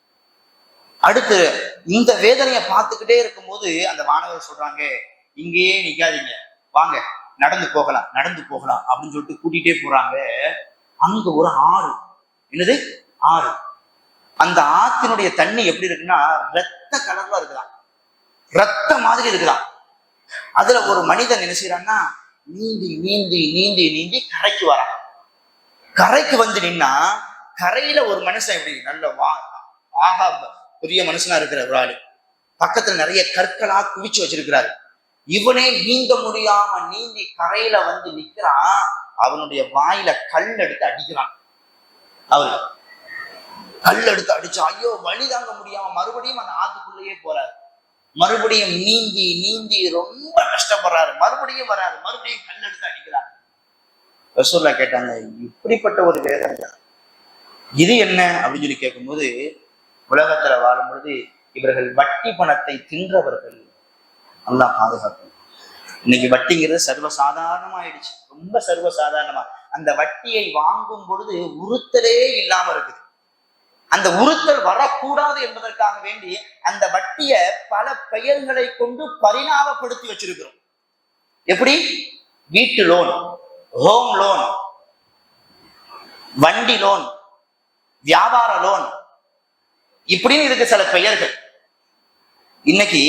அடுத்து இந்த வேதனையை பார்த்துக்கிட்டே இருக்கும்போது அந்த மாணவர் சொல்றாங்க, இங்கேயே நிக்காதீங்க, வாங்க நடந்து போகலாம், நடந்து போகலாம் அப்படின்னு சொல்லிட்டு கூட்டிகிட்டே போறாங்க. அங்க ஒரு ஆறு, என்னது ஆறு. அந்த ஆத்தினுடைய தண்ணி எப்படி இருக்குன்னா ரத்த கலர்ல இருக்குதான், ரத்த மாதிரி இருக்குதான். அதுல ஒரு மனிதன் என்ன செய்யறான்னா நீந்தி நீந்தி நீந்தி நீந்தி கரைக்கு வரான். கரைக்கு வந்து நின்னா கரையில ஒரு மனுஷன் எப்படி நல்ல ஆகா பெரிய மனுஷனா இருக்கிற ஒரு ஆளு, பக்கத்துல நிறைய கற்களா குவிச்சு வச்சிருக்கிறாரு. இவனே நீந்த முடியாம நீந்தி கரையில வந்து நிக்கிறான். அவனுடைய வாயில கல் எடுத்து அடிக்கிறான். அவரு கல் எடுத்து அடிச்சு ஐயோ வழி தாங்க முடியாம மறுபடியும் அந்த ஆத்துக்குள்ளேயே போறாரு. மறுபடியும் நீந்தி நீந்தி ரொம்ப கஷ்டப்படுறாரு. மறுபடியும் வராரு, மறுபடியும் கல் எடுத்து அடிக்கிறார். ரசூலுல்லாஹ் கேட்டாங்க, இப்படிப்பட்ட ஒரு வேதனை இது என்ன அப்படின்னு சொல்லி கேட்கும்போது, உலகத்துல வாழும் பொழுது இவர்கள் வட்டி பணத்தை தின்றவர்கள். அல்லாஹ் பாதுகாக்கணும். இன்னைக்கு வட்டிங்கிறது சர்வசாதாரணமாயிடுச்சு, ரொம்ப சர்வசாதாரணமா. அந்த வட்டியை வாங்கும் பொழுது உறுத்தலே இல்லாம இருக்குது. அந்த உறுத்தல் வரக்கூடாது என்பதற்காக வேண்டி அந்த வட்டியை பல பெயர்களை கொண்டு பரிணாமப்படுத்தி வச்சிருக்கிறோம். எப்படி? வீட்டு லோன், ஹோம் லோன், வண்டி லோன், வியாபார லோன், இப்படின்னு இருக்கு சில பெயர்கள். இன்னைக்கு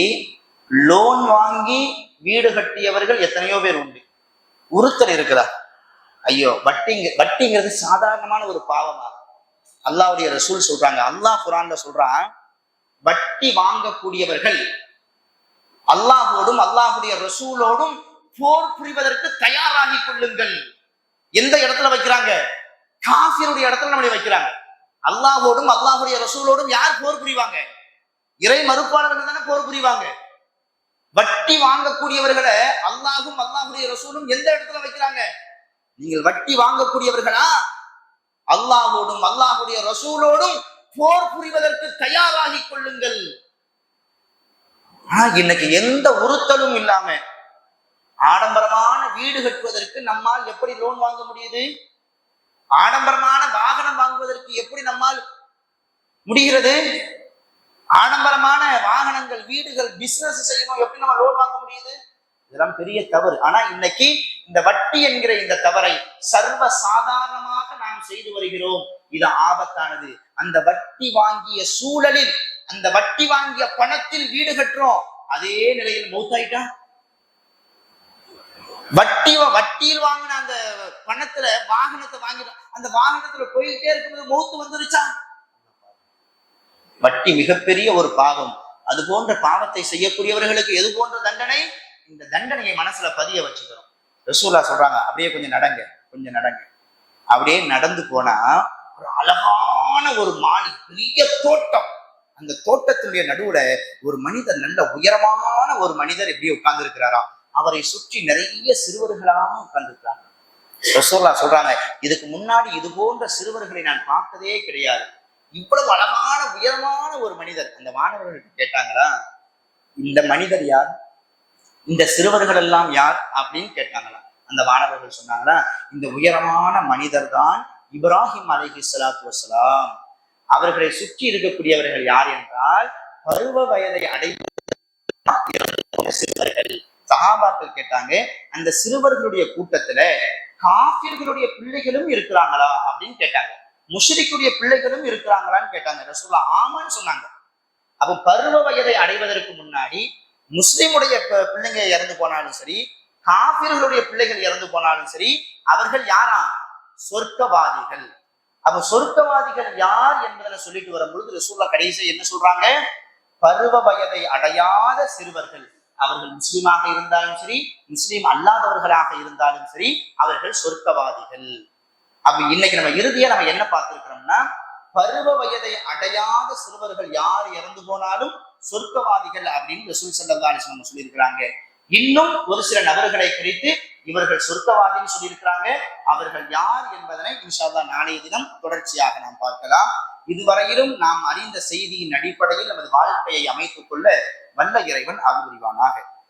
லோன் வாங்கி வீடு கட்டியவர்கள் எத்தனையோ பேர் உண்டு. உறுத்தல் இருக்குதா? ஐயோ வட்டிங்கிறது சாதாரணமான ஒரு பாவமாக அல்லாஹ்வுடைய ரசூல் சொல்றாங்க. அல்லாஹ் குர்ஆன்ல சொல்றான், வட்டி வாங்கக்கூடியவர்கள் அல்லாஹ்வோடும் அல்லாஹ்வுடைய ரசூலோடும் போர் புரிவதற்கு தயாராகி கொள்ளுங்கள். எந்த இடத்துல வைக்கிறாங்க? காஃபிருடைய இடத்துல நம்மளை வைக்கிறாங்க. அல்லாஹ்வோடும் அல்லாஹ்வுடைய ரசூலோடும் யார் போர் புரிவாங்க? இறை மறுப்பாளர்கள் தானே போர் புரிவாங்க. வட்டி வாங்கக்கூடியவர்களை அல்லாஹும் அல்லாஹ்வுடைய ரசூலும் எந்த இடத்துல வைக்கிறாங்க? நீங்கள் வட்டி வாங்கக்கூடியவர்களா? அல்லாஹ்வோடும் அல்லாஹ்வுடைய ரசூலோடும் போர் புரிவதற்கு தயாராகி கொள்ளுங்கள். இன்னைக்கு எந்த உறுத்தலும் இல்லாம ஆடம்பரமான வீடு கட்டுவதற்கு நம்மால் எப்படி லோன் வாங்க முடியுது? ஆடம்பரமான வாகனம் வாங்குவதற்கு எப்படி நம்மால் முடிகிறது? ஆடம்பரமான வாகனங்கள், வீடுகள், பிசினஸ் செய்யணும், எப்படி நம்ம லோன் வாங்க முடியுது? இதெல்லாம் பெரிய தவறு. ஆனா இன்னைக்கு இந்த வட்டி என்கிற இந்த தவறை சர்வ சாதாரணமாக நாம் செய்து வருகிறோம். இது ஆபத்தானது. அந்த வட்டி வாங்கிய சூழலில், அந்த வட்டி வாங்கிய பணத்தில் வீடு கட்டுறோம், அதே நிலையில் மௌத்தாயிட்டா? வட்டியில் வாங்கின அந்த பணத்துல வாகனத்தை வாங்கிட்டோம், அந்த வாகனத்துல போயிட்டே இருக்கும்போது மௌத்து வந்துருச்சா? வட்டி மிகப்பெரிய ஒரு பாவம். அது போன்ற பாவத்தை செய்யக்கூடியவர்களுக்கு எது போன்ற தண்டனை? இந்த தண்டனையை மனசுல பதிய வச்சுக்கிறோம். ரசூலுல்லாஹ் சொல்றாங்க, அப்படியே கொஞ்சம் நடங்க, கொஞ்சம் நடங்க. அப்படியே நடந்து போனா ஒரு அழகான ஒரு மாளிகை, பெரிய தோட்டம். அந்த தோட்டத்தினுடைய நடுவுல ஒரு மனிதர், நல்ல உயரமான ஒரு மனிதர் இப்படியே உட்கார்ந்து இருக்கிறாராம். அவரை சுற்றி நிறைய சிறுவர்களாக உட்கார்ந்துருக்கிறாங்க. ரசூலுல்லாஹ் சொல்றாங்க, இதுக்கு முன்னாடி இது போன்ற சிறுவர்களை நான் பார்த்ததே கிடையாது. இவ்வளவு அழகான உயரமான ஒரு மனிதர். அந்த மாணவர்களுக்கு கேட்டாங்களா, இந்த மனிதர் யார், இந்த சிறுவர்கள் எல்லாம் யார் அப்படின்னு கேட்டாங்களா? அந்த மாணவர்கள் சொன்னாங்களா, இந்த உயரமான மனிதர் தான் இப்ராஹிம் அலைஹிஸ்ஸலாத்து வஸ்ஸலாம். அவர்களை சுற்றி இருக்கக்கூடியவர்கள் யார் என்றால் பருவ வயதை அடைந்த சிறுவர்கள். சஹாபாக்கள் கேட்டாங்க, அந்த சிறுவர்களுடைய கூட்டத்துல காஃபிர்களுடைய பிள்ளைகளும் இருக்கிறாங்களா அப்படின்னு கேட்டாங்க. முஷ்ரிக்குடைய பிள்ளைகளும் இருக்கிறாங்களான்னு கேட்டாங்க. ரசூலுல்லாஹ் ஆமான்னு சொன்னாங்க. அப்ப பருவ வயதை அடைவதற்கு முன்னாடி முஸ்லிமுடைய பிள்ளைங்க இறந்து போனாலும் சரி, காபிர்களுடைய பிள்ளைகள் இறந்து போனாலும் சரி, அவர்கள் யாரா? சொர்க்கவாதிகள். அப்ப சொர்க்கவாதிகள் யார் என்பதை சொல்லிட்டு வரும்பொழுது ரசூலுல்லாஹ் கடைசி என்ன சொல்றாங்க? பருவ வயதை அடையாத சிறுவர்கள், அவர்கள் முஸ்லிமாக இருந்தாலும் சரி, முஸ்லிம் அல்லாதவர்களாக இருந்தாலும் சரி, அவர்கள் சொர்க்கவாதிகள். அப்ப இன்னைக்கு நம்ம இறுதியா நம்ம என்ன பார்த்திருக்கிறோம்னா, பருவ வயதை அடையாத சிறுவர்கள் யார் இறந்து போனாலும் சொர்க்கவாதிகள் அப்படின்னு ரசூல் ஸல்லல்லாஹு அலைஹி வஸல்லம் சொல்லியிருக்கிறாங்க. இன்னும் ஒரு சில நபர்களை குறித்து இவர்கள் சொர்க்கவாதின்னு சொல்லியிருக்கிறாங்க. அவர்கள் யார் என்பதனை இன்ஷா அல்லாஹ் நாளைய தினம் தொடர்ச்சியாக நாம் பார்க்கலாம். இதுவரையிலும் நாம் அறிந்த செய்தியின் அடிப்படையில் நமது வாழ்க்கையை அமைத்துக் கொள்ள வல்ல இறைவன் அருள் புரிவானாக.